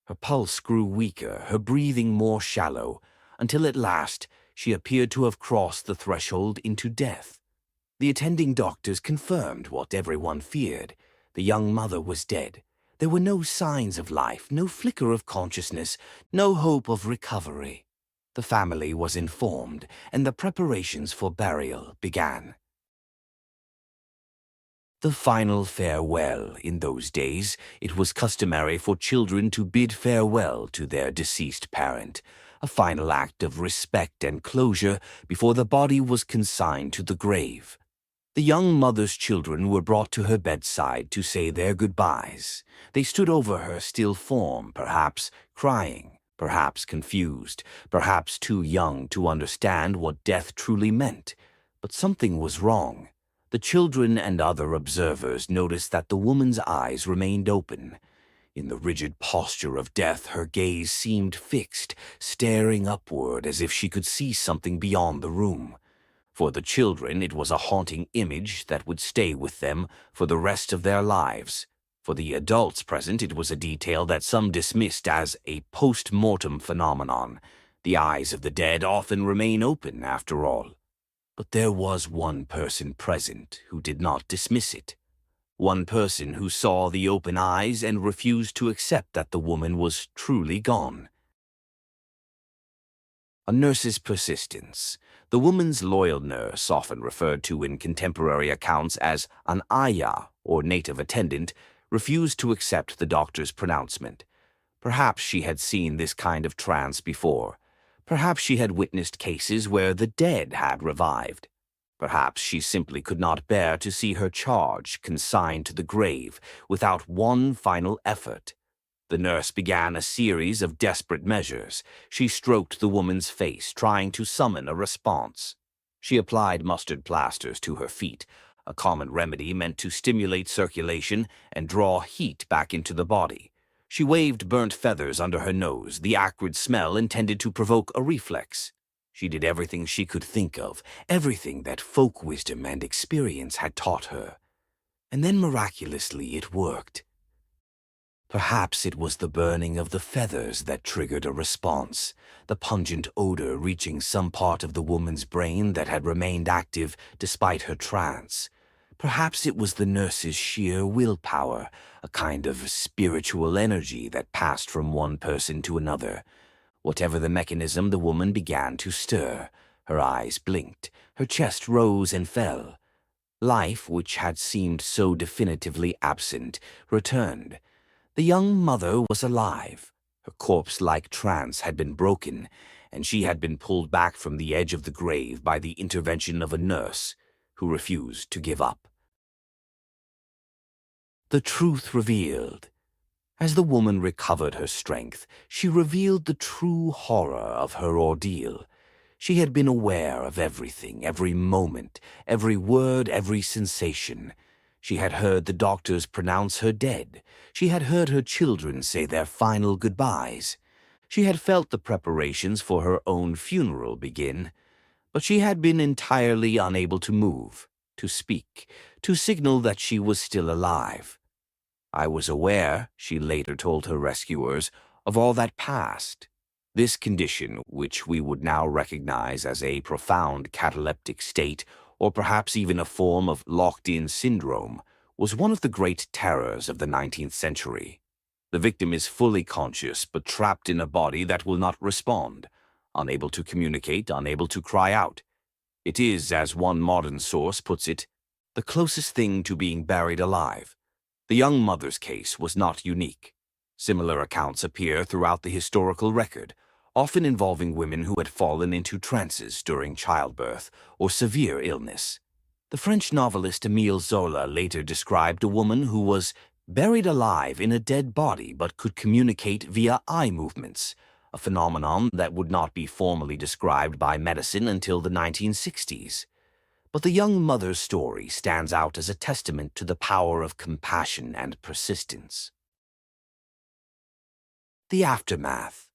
Her pulse grew weaker, her breathing more shallow, until at last she appeared to have crossed the threshold into death. The attending doctors confirmed what everyone feared. The young mother was dead. There were no signs of life, no flicker of consciousness, no hope of recovery. The family was informed, and the preparations for burial began. The final farewell. In those days, it was customary for children to bid farewell to their deceased parent, a final act of respect and closure before the body was consigned to the grave. The young mother's children were brought to her bedside to say their goodbyes. They stood over her still form, perhaps crying, perhaps confused, perhaps too young to understand what death truly meant. But something was wrong. The children and other observers noticed that the woman's eyes remained open. In the rigid posture of death, her gaze seemed fixed, staring upward as if she could see something beyond the room. For the children, it was a haunting image that would stay with them for the rest of their lives. For the adults present, it was a detail that some dismissed as a post-mortem phenomenon. The eyes of the dead often remain open, after all. But there was one person present who did not dismiss it. One person who saw the open eyes and refused to accept that the woman was truly gone. A nurse's persistence. The woman's loyal nurse, often referred to in contemporary accounts as an ayah, or native attendant, refused to accept the doctor's pronouncement. Perhaps she had seen this kind of trance before. Perhaps she had witnessed cases where the dead had revived. Perhaps she simply could not bear to see her charge consigned to the grave without one final effort. The nurse began a series of desperate measures. She stroked the woman's face, trying to summon a response. She applied mustard plasters to her feet, a common remedy meant to stimulate circulation and draw heat back into the body. She waved burnt feathers under her nose, the acrid smell intended to provoke a reflex. She did everything she could think of, everything that folk wisdom and experience had taught her. And then miraculously it worked. Perhaps it was the burning of the feathers that triggered a response, the pungent odor reaching some part of the woman's brain that had remained active despite her trance. Perhaps it was the nurse's sheer willpower, a kind of spiritual energy that passed from one person to another. Whatever the mechanism, the woman began to stir. Her eyes blinked, her chest rose and fell. Life, which had seemed so definitively absent, returned. The young mother was alive. Her corpse-like trance had been broken, and she had been pulled back from the edge of the grave by the intervention of a nurse who refused to give up. The truth revealed. As the woman recovered her strength, she revealed the true horror of her ordeal. She had been aware of everything, every moment, every word, every sensation. She had heard the doctors pronounce her dead. She had heard her children say their final goodbyes. She had felt the preparations for her own funeral begin. But she had been entirely unable to move, to speak, to signal that she was still alive. I was aware, she later told her rescuers, of all that passed. This condition, which we would now recognize as a profound cataleptic state, or perhaps even a form of locked-in syndrome, was one of the great terrors of the 19th century. The victim is fully conscious but trapped in a body that will not respond, unable to communicate, unable to cry out. It is, as one modern source puts it, the closest thing to being buried alive. The young mother's case was not unique. Similar accounts appear throughout the historical record, often involving women who had fallen into trances during childbirth or severe illness. The French novelist Émile Zola later described a woman who was buried alive in a dead body but could communicate via eye movements, a phenomenon that would not be formally described by medicine until the 1960s. But the young mother's story stands out as a testament to the power of compassion and persistence. The aftermath.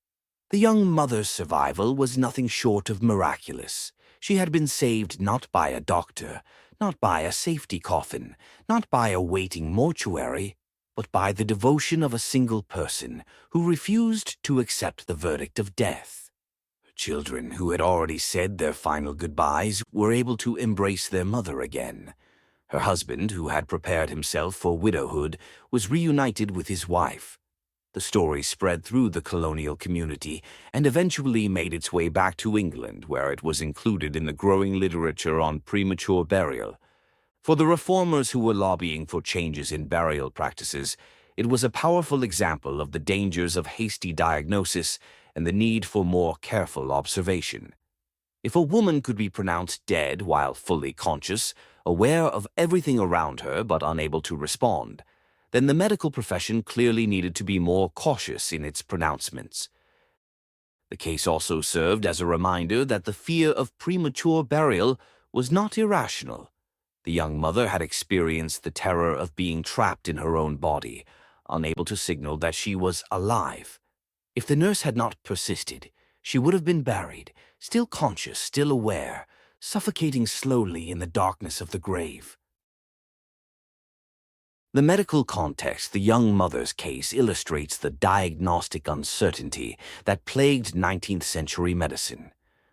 The young mother's survival was nothing short of miraculous. She had been saved not by a doctor, not by a safety coffin, not by a waiting mortuary, but by the devotion of a single person who refused to accept the verdict of death. Children who had already said their final goodbyes were able to embrace their mother again. Her husband, who had prepared himself for widowhood, was reunited with his wife. The story spread through the colonial community and eventually made its way back to England, where it was included in the growing literature on premature burial. For the reformers who were lobbying for changes in burial practices, it was a powerful example of the dangers of hasty diagnosis and the need for more careful observation. If a woman could be pronounced dead while fully conscious, aware of everything around her but unable to respond, then the medical profession clearly needed to be more cautious in its pronouncements. The case also served as a reminder that the fear of premature burial was not irrational. The young mother had experienced the terror of being trapped in her own body, unable to signal that she was alive. If the nurse had not persisted, she would have been buried, still conscious, still aware, suffocating slowly in the darkness of the grave. The medical context the young mother's case illustrates the diagnostic uncertainty that plagued 19th century medicine.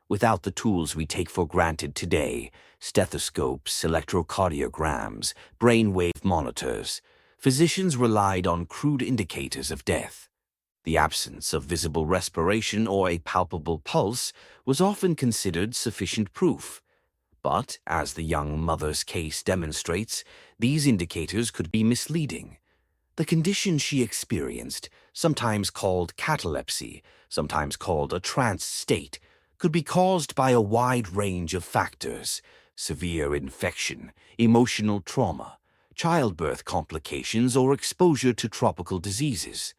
Without the tools we take for granted today, stethoscopes, electrocardiograms, brainwave monitors, physicians relied on crude indicators of death. The absence of visible respiration or a palpable pulse was often considered sufficient proof. But, as the young mother's case demonstrates, these indicators could be misleading. The condition she experienced, sometimes called catalepsy, sometimes called a trance state, could be caused by a wide range of factors: severe infection, emotional trauma, childbirth complications, or exposure to tropical diseases.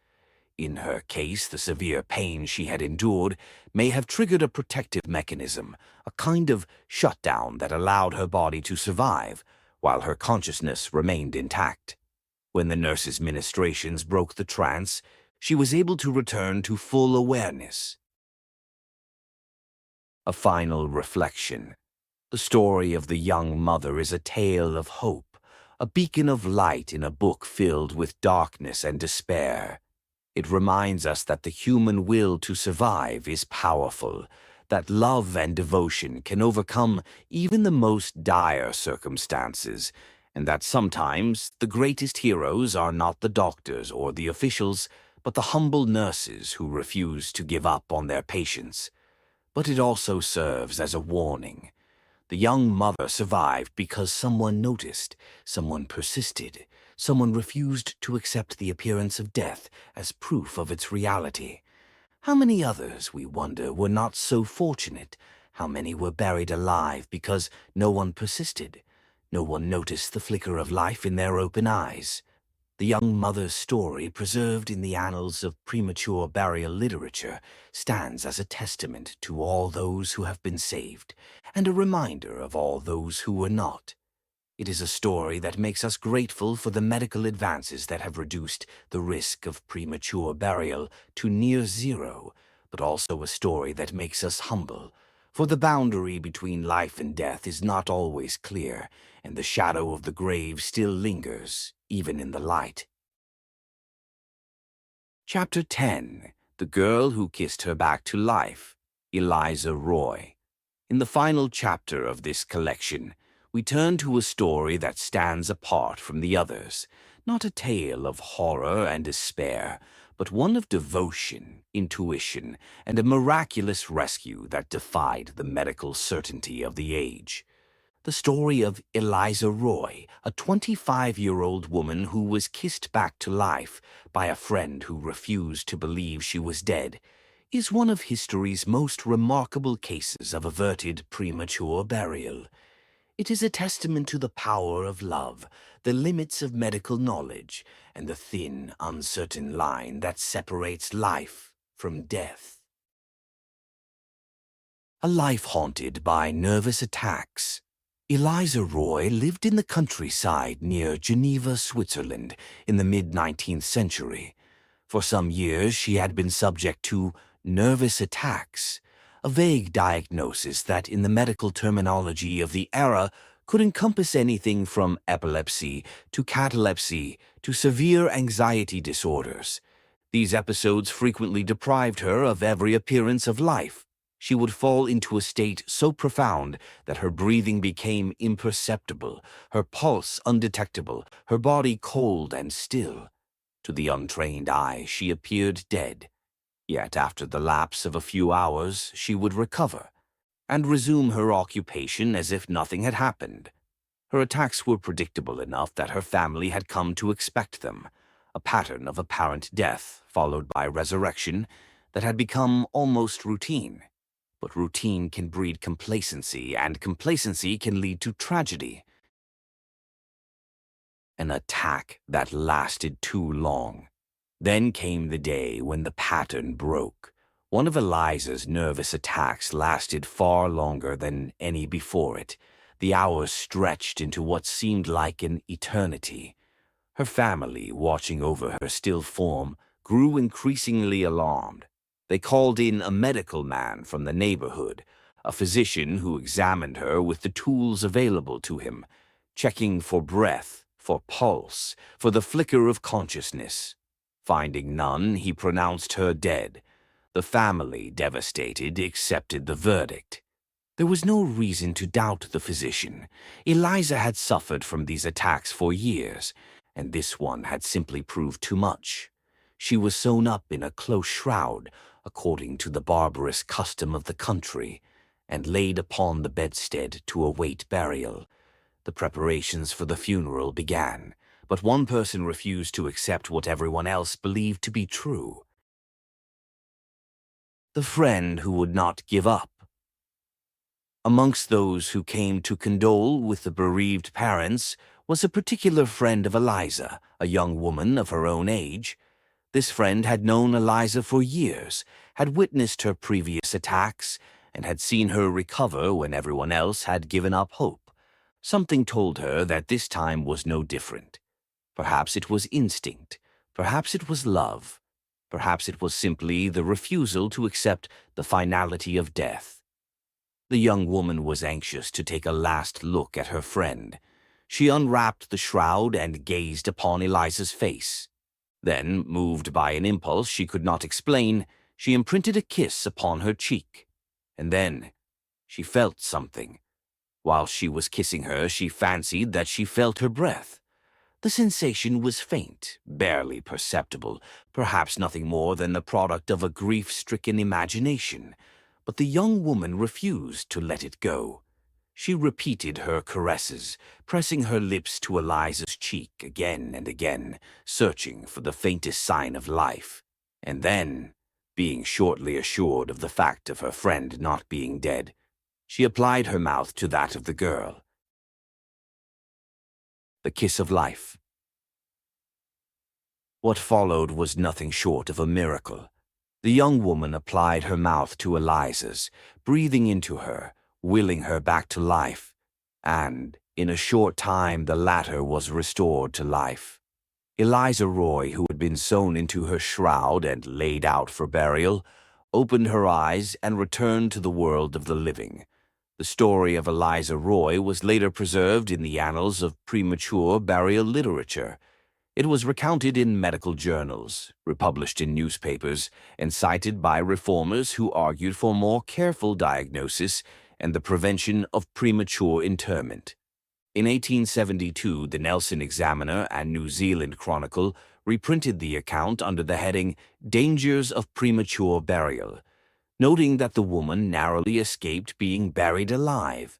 In her case, the severe pain she had endured may have triggered a protective mechanism, a kind of shutdown that allowed her body to survive, while her consciousness remained intact. When the nurse's ministrations broke the trance, she was able to return to full awareness. A final reflection. The story of the young mother is a tale of hope, a beacon of light in a book filled with darkness and despair. It reminds us that the human will to survive is powerful, that love and devotion can overcome even the most dire circumstances, and that sometimes the greatest heroes are not the doctors or the officials, but the humble nurses who refuse to give up on their patients. But it also serves as a warning. The young mother survived because someone noticed, someone persisted, someone refused to accept the appearance of death as proof of its reality. How many others, we wonder, were not so fortunate? How many were buried alive because no one persisted? No one noticed the flicker of life in their open eyes. The young mother's story, preserved in the annals of premature burial literature, stands as a testament to all those who have been saved, and a reminder of all those who were not. It is a story that makes us grateful for the medical advances that have reduced the risk of premature burial to near zero, but also a story that makes us humble, for the boundary between life and death is not always clear, and the shadow of the grave still lingers, even in the light. Chapter 10. The Girl Who Kissed Her Back to Life, Eliza Roy. In the final chapter of this collection, we turn to a story that stands apart from the others, not a tale of horror and despair, but one of devotion, intuition, and a miraculous rescue that defied the medical certainty of the age. The story of Eliza Roy, a 25-year-old woman who was kissed back to life by a friend who refused to believe she was dead, is one of history's most remarkable cases of averted premature burial. It is a testament to the power of love, the limits of medical knowledge, and the thin, uncertain line that separates life from death. A life haunted by nervous attacks. Eliza Roy lived in the countryside near Geneva, Switzerland, in the mid-19th century. For some years, she had been subject to nervous attacks, a vague diagnosis that, in the medical terminology of the era, could encompass anything from epilepsy to catalepsy to severe anxiety disorders. These episodes frequently deprived her of every appearance of life. She would fall into a state so profound that her breathing became imperceptible, her pulse undetectable, her body cold and still. To the untrained eye, she appeared dead. Yet after the lapse of a few hours, she would recover and resume her occupation as if nothing had happened. Her attacks were predictable enough that her family had come to expect them, a pattern of apparent death followed by resurrection that had become almost routine. But routine can breed complacency, and complacency can lead to tragedy. An attack that lasted too long. Then came the day when the pattern broke. One of Eliza's nervous attacks lasted far longer than any before it. The hours stretched into what seemed like an eternity. Her family, watching over her still form, grew increasingly alarmed. They called in a medical man from the neighborhood, a physician who examined her with the tools available to him, checking for breath, for pulse, for the flicker of consciousness. Finding none, he pronounced her dead. The family, devastated, accepted the verdict. There was no reason to doubt the physician. Eliza had suffered from these attacks for years, and this one had simply proved too much. She was sewn up in a close shroud, according to the barbarous custom of the country, and laid upon the bedstead to await burial. The preparations for the funeral began, but one person refused to accept what everyone else believed to be true. The friend who would not give up. Amongst those who came to condole with the bereaved parents was a particular friend of Eliza, a young woman of her own age. This friend had known Eliza for years, had witnessed her previous attacks, and had seen her recover when everyone else had given up hope. Something told her that this time was no different. Perhaps it was instinct, perhaps it was love, perhaps it was simply the refusal to accept the finality of death. The young woman was anxious to take a last look at her friend. She unwrapped the shroud and gazed upon Eliza's face. Then, moved by an impulse she could not explain, she imprinted a kiss upon her cheek. And then she felt something. While she was kissing her, she fancied that she felt her breath. The sensation was faint, barely perceptible, perhaps nothing more than the product of a grief-stricken imagination. but the young woman refused to let it go. She repeated her caresses, pressing her lips to Eliza's cheek again and again, searching for the faintest sign of life. And then, being shortly assured of the fact of her friend not being dead, she applied her mouth to that of the girl. The kiss of life. What followed was nothing short of a miracle. The young woman applied her mouth to Eliza's, breathing into her, willing her back to life, and, in a short time, the latter was restored to life. Eliza Roy, who had been sewn into her shroud and laid out for burial, opened her eyes and returned to the world of the living. The story of Eliza Roy was later preserved in the annals of premature burial literature. It was recounted in medical journals, republished in newspapers, and cited by reformers who argued for more careful diagnosis and the prevention of premature interment. In 1872, the Nelson Examiner and New Zealand Chronicle reprinted the account under the heading "Dangers of Premature Burial," noting that the woman narrowly escaped being buried alive.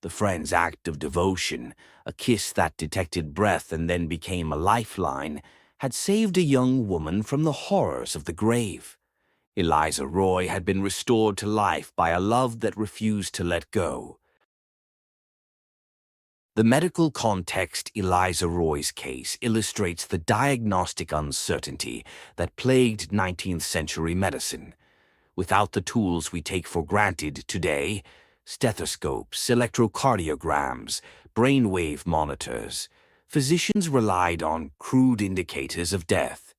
The friend's act of devotion, a kiss that detected breath and then became a lifeline, had saved a young woman from the horrors of the grave. Eliza Roy had been restored to life by a love that refused to let go. The medical context Eliza Roy's case illustrates the diagnostic uncertainty that plagued 19th-century medicine. Without the tools we take for granted today, stethoscopes, electrocardiograms, brainwave monitors, physicians relied on crude indicators of death.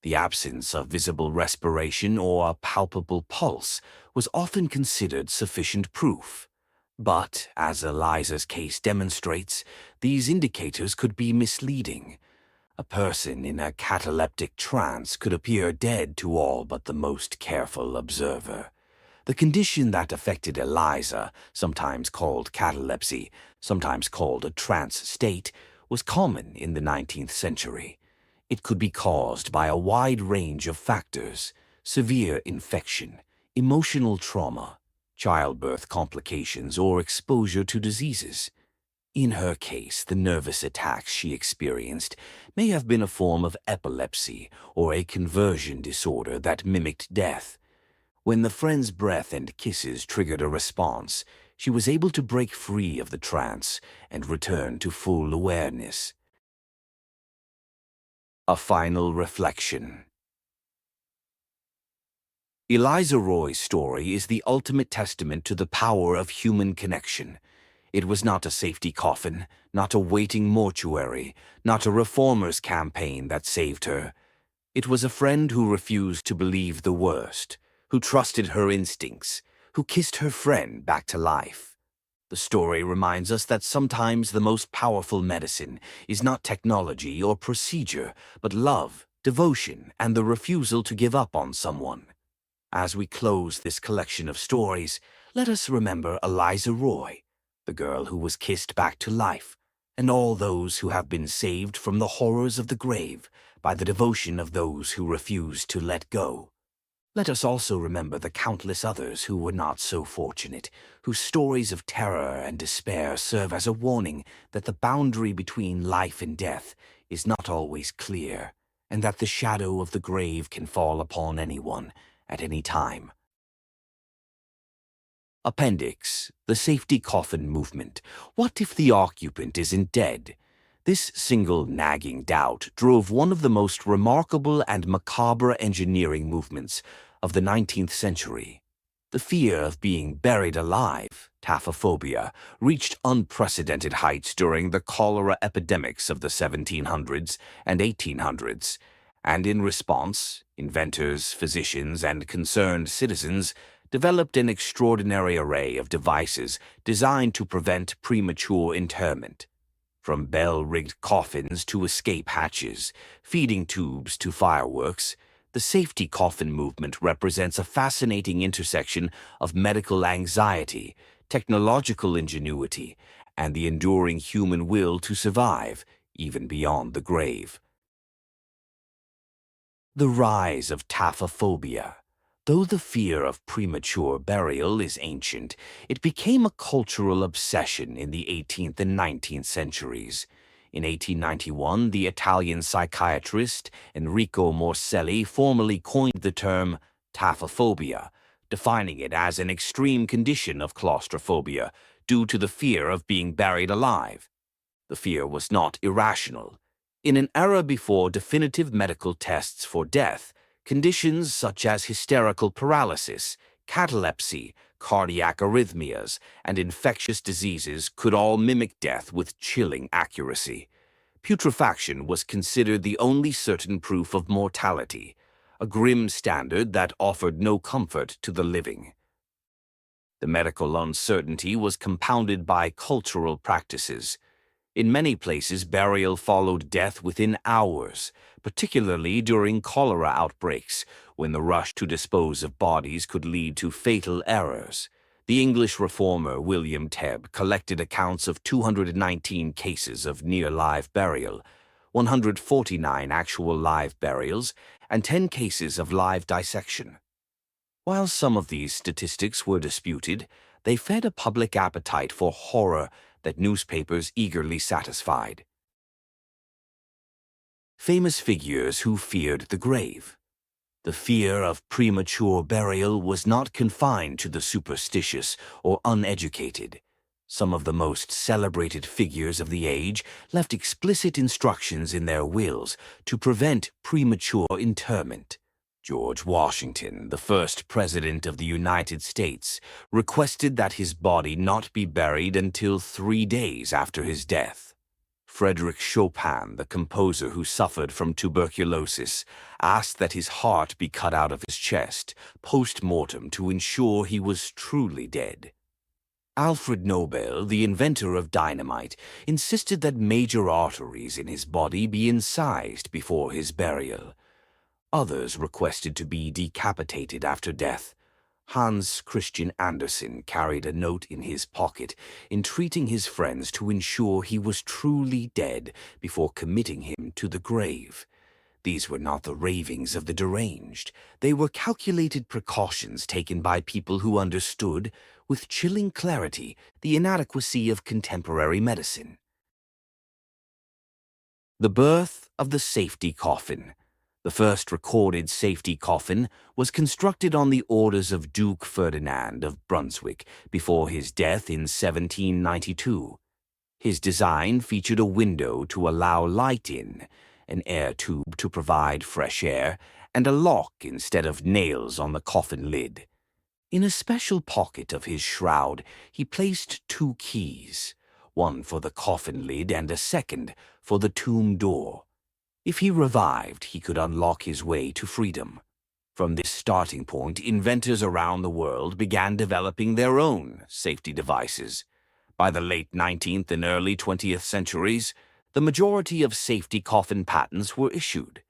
The absence of visible respiration or a palpable pulse was often considered sufficient proof. But, as Eliza's case demonstrates, these indicators could be misleading. A person in a cataleptic trance could appear dead to all but the most careful observer. The condition that affected Eliza, sometimes called catalepsy, sometimes called a trance state, was common in the 19th century. It could be caused by a wide range of factors: severe infection, emotional trauma, childbirth complications, or exposure to diseases. In her case, the nervous attacks she experienced may have been a form of epilepsy or a conversion disorder that mimicked death. When the friend's breath and kisses triggered a response, she was able to break free of the trance and return to full awareness. A final reflection. Eliza Roy's story is the ultimate testament to the power of human connection. It was not a safety coffin, not a waiting mortuary, not a reformer's campaign that saved her. It was a friend who refused to believe the worst, who trusted her instincts, who kissed her friend back to life. The story reminds us that sometimes the most powerful medicine is not technology or procedure, but love, devotion, and the refusal to give up on someone. As we close this collection of stories, let us remember Eliza Roy, the girl who was kissed back to life, and all those who have been saved from the horrors of the grave by the devotion of those who refused to let go. Let us also remember the countless others who were not so fortunate, whose stories of terror and despair serve as a warning that the boundary between life and death is not always clear, and that the shadow of the grave can fall upon anyone at any time. Appendix: the safety coffin movement. What if the occupant isn't dead? This single nagging doubt drove one of the most remarkable and macabre engineering movements of the 19th century. The fear of being buried alive, taphophobia, reached unprecedented heights during the cholera epidemics of the 1700s and 1800s, and in response, inventors, physicians, and concerned citizens developed an extraordinary array of devices designed to prevent premature interment. From bell-rigged coffins to escape hatches, feeding tubes to fireworks, the safety coffin movement represents a fascinating intersection of medical anxiety, technological ingenuity, and the enduring human will to survive, even beyond the grave. The rise of taphophobia. Though the fear of premature burial is ancient, it became a cultural obsession in the 18th and 19th centuries. In 1891, the Italian psychiatrist Enrico Morselli formally coined the term taphophobia, defining it as an extreme condition of claustrophobia due to the fear of being buried alive. The fear was not irrational. In an era before definitive medical tests for death, conditions such as hysterical paralysis, catalepsy, cardiac arrhythmias, and infectious diseases could all mimic death with chilling accuracy. Putrefaction was considered the only certain proof of mortality, a grim standard that offered no comfort to the living. The medical uncertainty was compounded by cultural practices. In many places, burial followed death within hours, particularly during cholera outbreaks, when the rush to dispose of bodies could lead to fatal errors. The English reformer William Tebb collected accounts of 219 cases of near-live burial, 149 actual live burials, and 10 cases of live dissection. While some of these statistics were disputed, they fed a public appetite for horror that newspapers eagerly satisfied. Famous figures who feared the grave. The fear of premature burial was not confined to the superstitious or uneducated. Some of the most celebrated figures of the age left explicit instructions in their wills to prevent premature interment. George Washington, the first President of the United States, requested that his body not be buried until 3 days after his death. Frédéric Chopin, the composer who suffered from tuberculosis, asked that his heart be cut out of his chest post-mortem to ensure he was truly dead. Alfred Nobel, the inventor of dynamite, insisted that major arteries in his body be incised before his burial. Others requested to be decapitated after death. Hans Christian Andersen carried a note in his pocket, entreating his friends to ensure he was truly dead before committing him to the grave. These were not the ravings of the deranged. They were calculated precautions taken by people who understood, with chilling clarity, the inadequacy of contemporary medicine. The birth of the safety coffin. The first recorded safety coffin was constructed on the orders of Duke Ferdinand of Brunswick before his death in 1792. His design featured a window to allow light in, an air tube to provide fresh air, and a lock instead of nails on the coffin lid. In a special pocket of his shroud, he placed 2 keys, one for the coffin lid and a second for the tomb door. If he revived, he could unlock his way to freedom. From this starting point, inventors around the world began developing their own safety devices. By the late 19th and early 20th centuries, the majority of safety coffin patents were issued.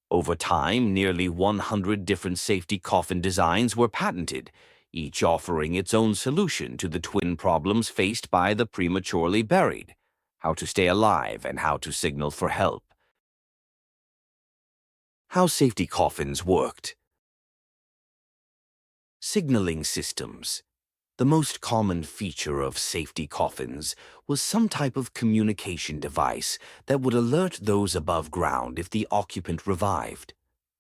Over time, nearly 100 different safety coffin designs were patented, each offering its own solution to the twin problems faced by the prematurely buried: how to stay alive and how to signal for help. How safety coffins worked. Signaling systems. The most common feature of safety coffins was some type of communication device that would alert those above ground if the occupant revived.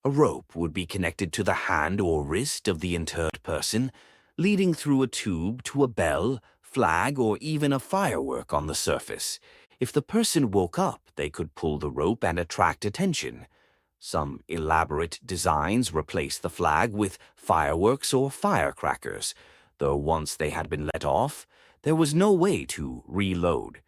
A rope would be connected to the hand or wrist of the interred person, leading through a tube to a bell, flag, or even a firework on the surface. If the person woke up, they could pull the rope and attract attention. Some elaborate designs replaced the flag with fireworks or firecrackers, though once they had been let off, there was no way to reload.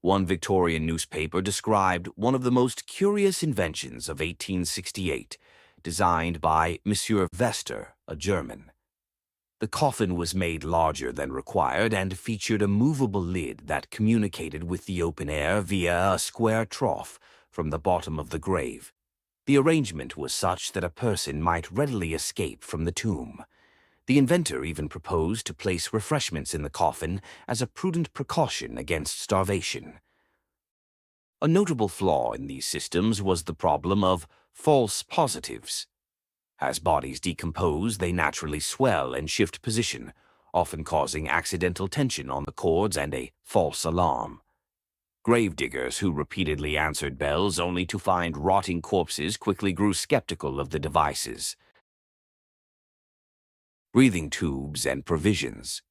One Victorian newspaper described one of the most curious inventions of 1868, designed by Monsieur Vester, a German. The coffin was made larger than required and featured a movable lid that communicated with the open air via a square trough from the bottom of the grave. The arrangement was such that a person might readily escape from the tomb. The inventor even proposed to place refreshments in the coffin as a prudent precaution against starvation. A notable flaw in these systems was the problem of false positives. As bodies decompose, they naturally swell and shift position, often causing accidental tension on the cords and a false alarm. Gravediggers who repeatedly answered bells only to find rotting corpses quickly grew skeptical of the devices. Breathing tubes and provisions.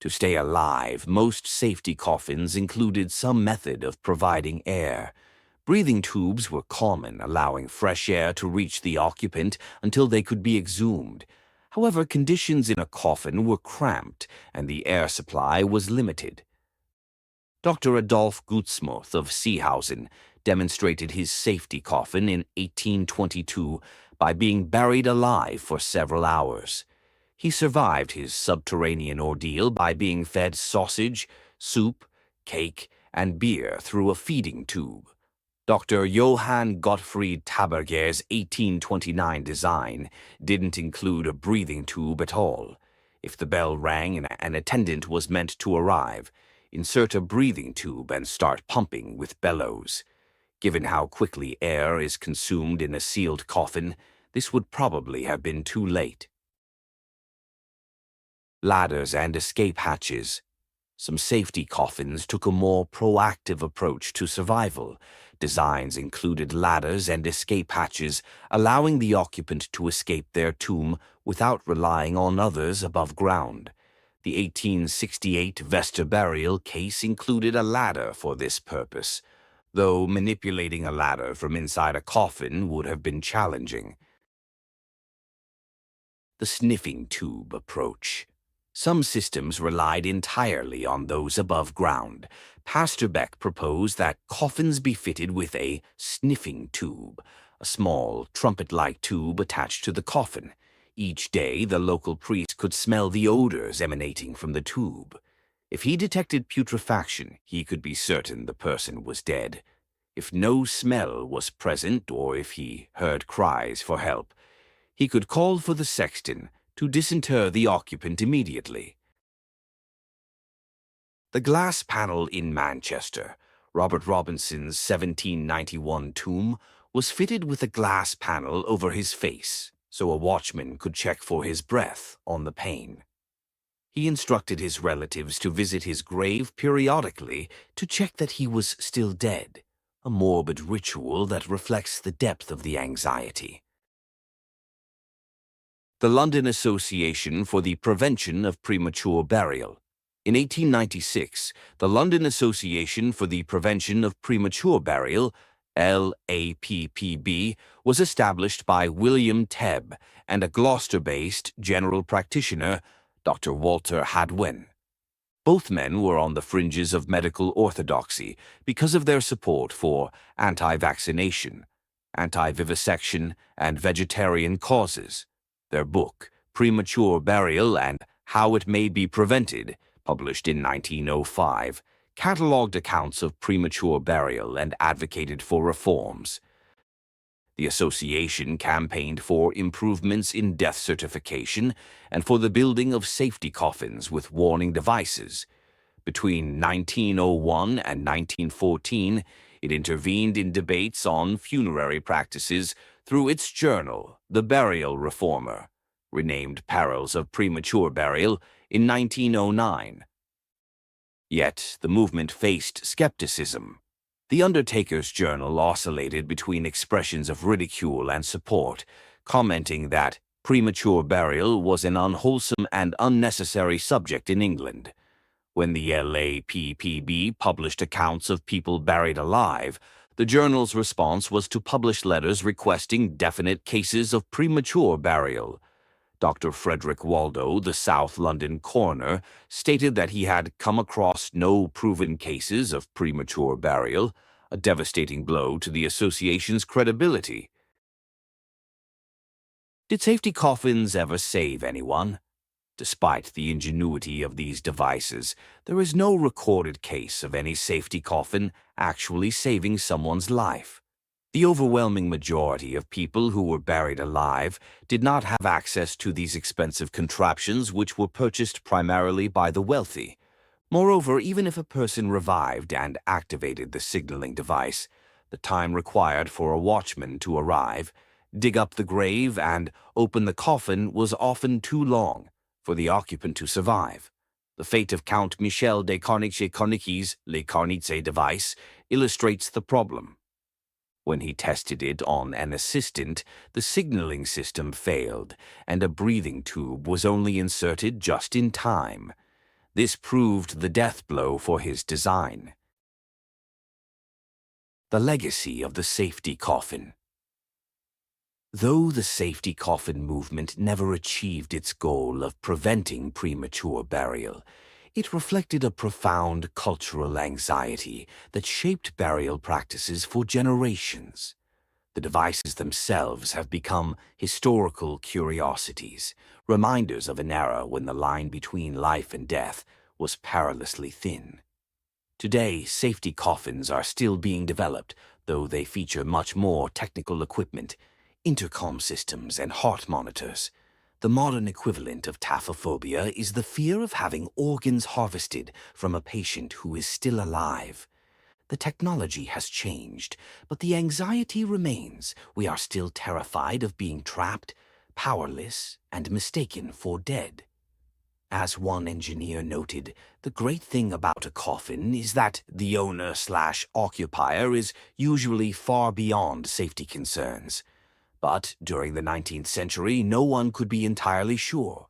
To stay alive, most safety coffins included some method of providing air. Breathing tubes were common, allowing fresh air to reach the occupant until they could be exhumed. However, conditions in a coffin were cramped, and the air supply was limited. Dr. Adolf Gutsmuth of Seehausen demonstrated his safety coffin in 1822 by being buried alive for several hours. He survived his subterranean ordeal by being fed sausage, soup, cake, and beer through a feeding tube. Dr. Johann Gottfried Taberger's 1829 design didn't include a breathing tube at all. If the bell rang and an attendant was meant to arrive, insert a breathing tube and start pumping with bellows. Given how quickly air is consumed in a sealed coffin, this would probably have been too late. Ladders and escape hatches. Some safety coffins took a more proactive approach to survival. Designs included ladders and escape hatches, allowing the occupant to escape their tomb without relying on others above ground. The 1868 Vesta burial case included a ladder for this purpose, though manipulating a ladder from inside a coffin would have been challenging. The sniffing tube approach. Some systems relied entirely on those above ground. Pastor Beck proposed that coffins be fitted with a sniffing tube, a small trumpet-like tube attached to the coffin. Each day, the local priest could smell the odors emanating from the tube. If he detected putrefaction, he could be certain the person was dead. If no smell was present, or if he heard cries for help, he could call for the sexton to disinter the occupant immediately. The glass panel in Manchester, Robert Robinson's 1791 tomb, was fitted with a glass panel over his face, so a watchman could check for his breath on the pane. He instructed his relatives to visit his grave periodically to check that he was still dead, a morbid ritual that reflects the depth of the anxiety. The London Association for the Prevention of Premature Burial. In 1896, the London Association for the Prevention of Premature Burial, LAPPB, was established by William Tebb and a Gloucester-based general practitioner, Dr. Walter Hadwin. Both men were on the fringes of medical orthodoxy because of their support for anti-vaccination, anti-vivisection, and vegetarian causes. Their book, Premature Burial and How It May Be Prevented, published in 1905, catalogued accounts of premature burial and advocated for reforms. The association campaigned for improvements in death certification and for the building of safety coffins with warning devices. Between 1901 and 1914, it intervened in debates on funerary practices through its journal, The Burial Reformer, renamed Perils of Premature Burial in 1909. Yet the movement faced skepticism. The Undertaker's Journal oscillated between expressions of ridicule and support, commenting that premature burial was an unwholesome and unnecessary subject in England. When the LAPPB published accounts of people buried alive, the journal's response was to publish letters requesting definite cases of premature burial. Dr. Frederick Waldo, the South London coroner, stated that he had come across no proven cases of premature burial, a devastating blow to the association's credibility. Did safety coffins ever save anyone? Despite the ingenuity of these devices, there is no recorded case of any safety coffin actually saving someone's life. The overwhelming majority of people who were buried alive did not have access to these expensive contraptions, which were purchased primarily by the wealthy. Moreover, even if a person revived and activated the signaling device, the time required for a watchman to arrive, dig up the grave and open the coffin was often too long for the occupant to survive. The fate of Count Michel de Corniche-Corniche's Le Carnitze device illustrates the problem. When he tested it on an assistant, the signaling system failed, and a breathing tube was only inserted just in time. This proved the death blow for his design. The legacy of the safety coffin. Though the safety coffin movement never achieved its goal of preventing premature burial, it reflected a profound cultural anxiety that shaped burial practices for generations. The devices themselves have become historical curiosities, reminders of an era when the line between life and death was perilously thin. Today, safety coffins are still being developed, though they feature much more technical equipment, intercom systems, and heart monitors. The modern equivalent of taphophobia is the fear of having organs harvested from a patient who is still alive. The technology has changed, but the anxiety remains. We are still terrified of being trapped, powerless, and mistaken for dead. As one engineer noted, the great thing about a coffin is that the owner/occupier is usually far beyond safety concerns. But during the 19th century, no one could be entirely sure.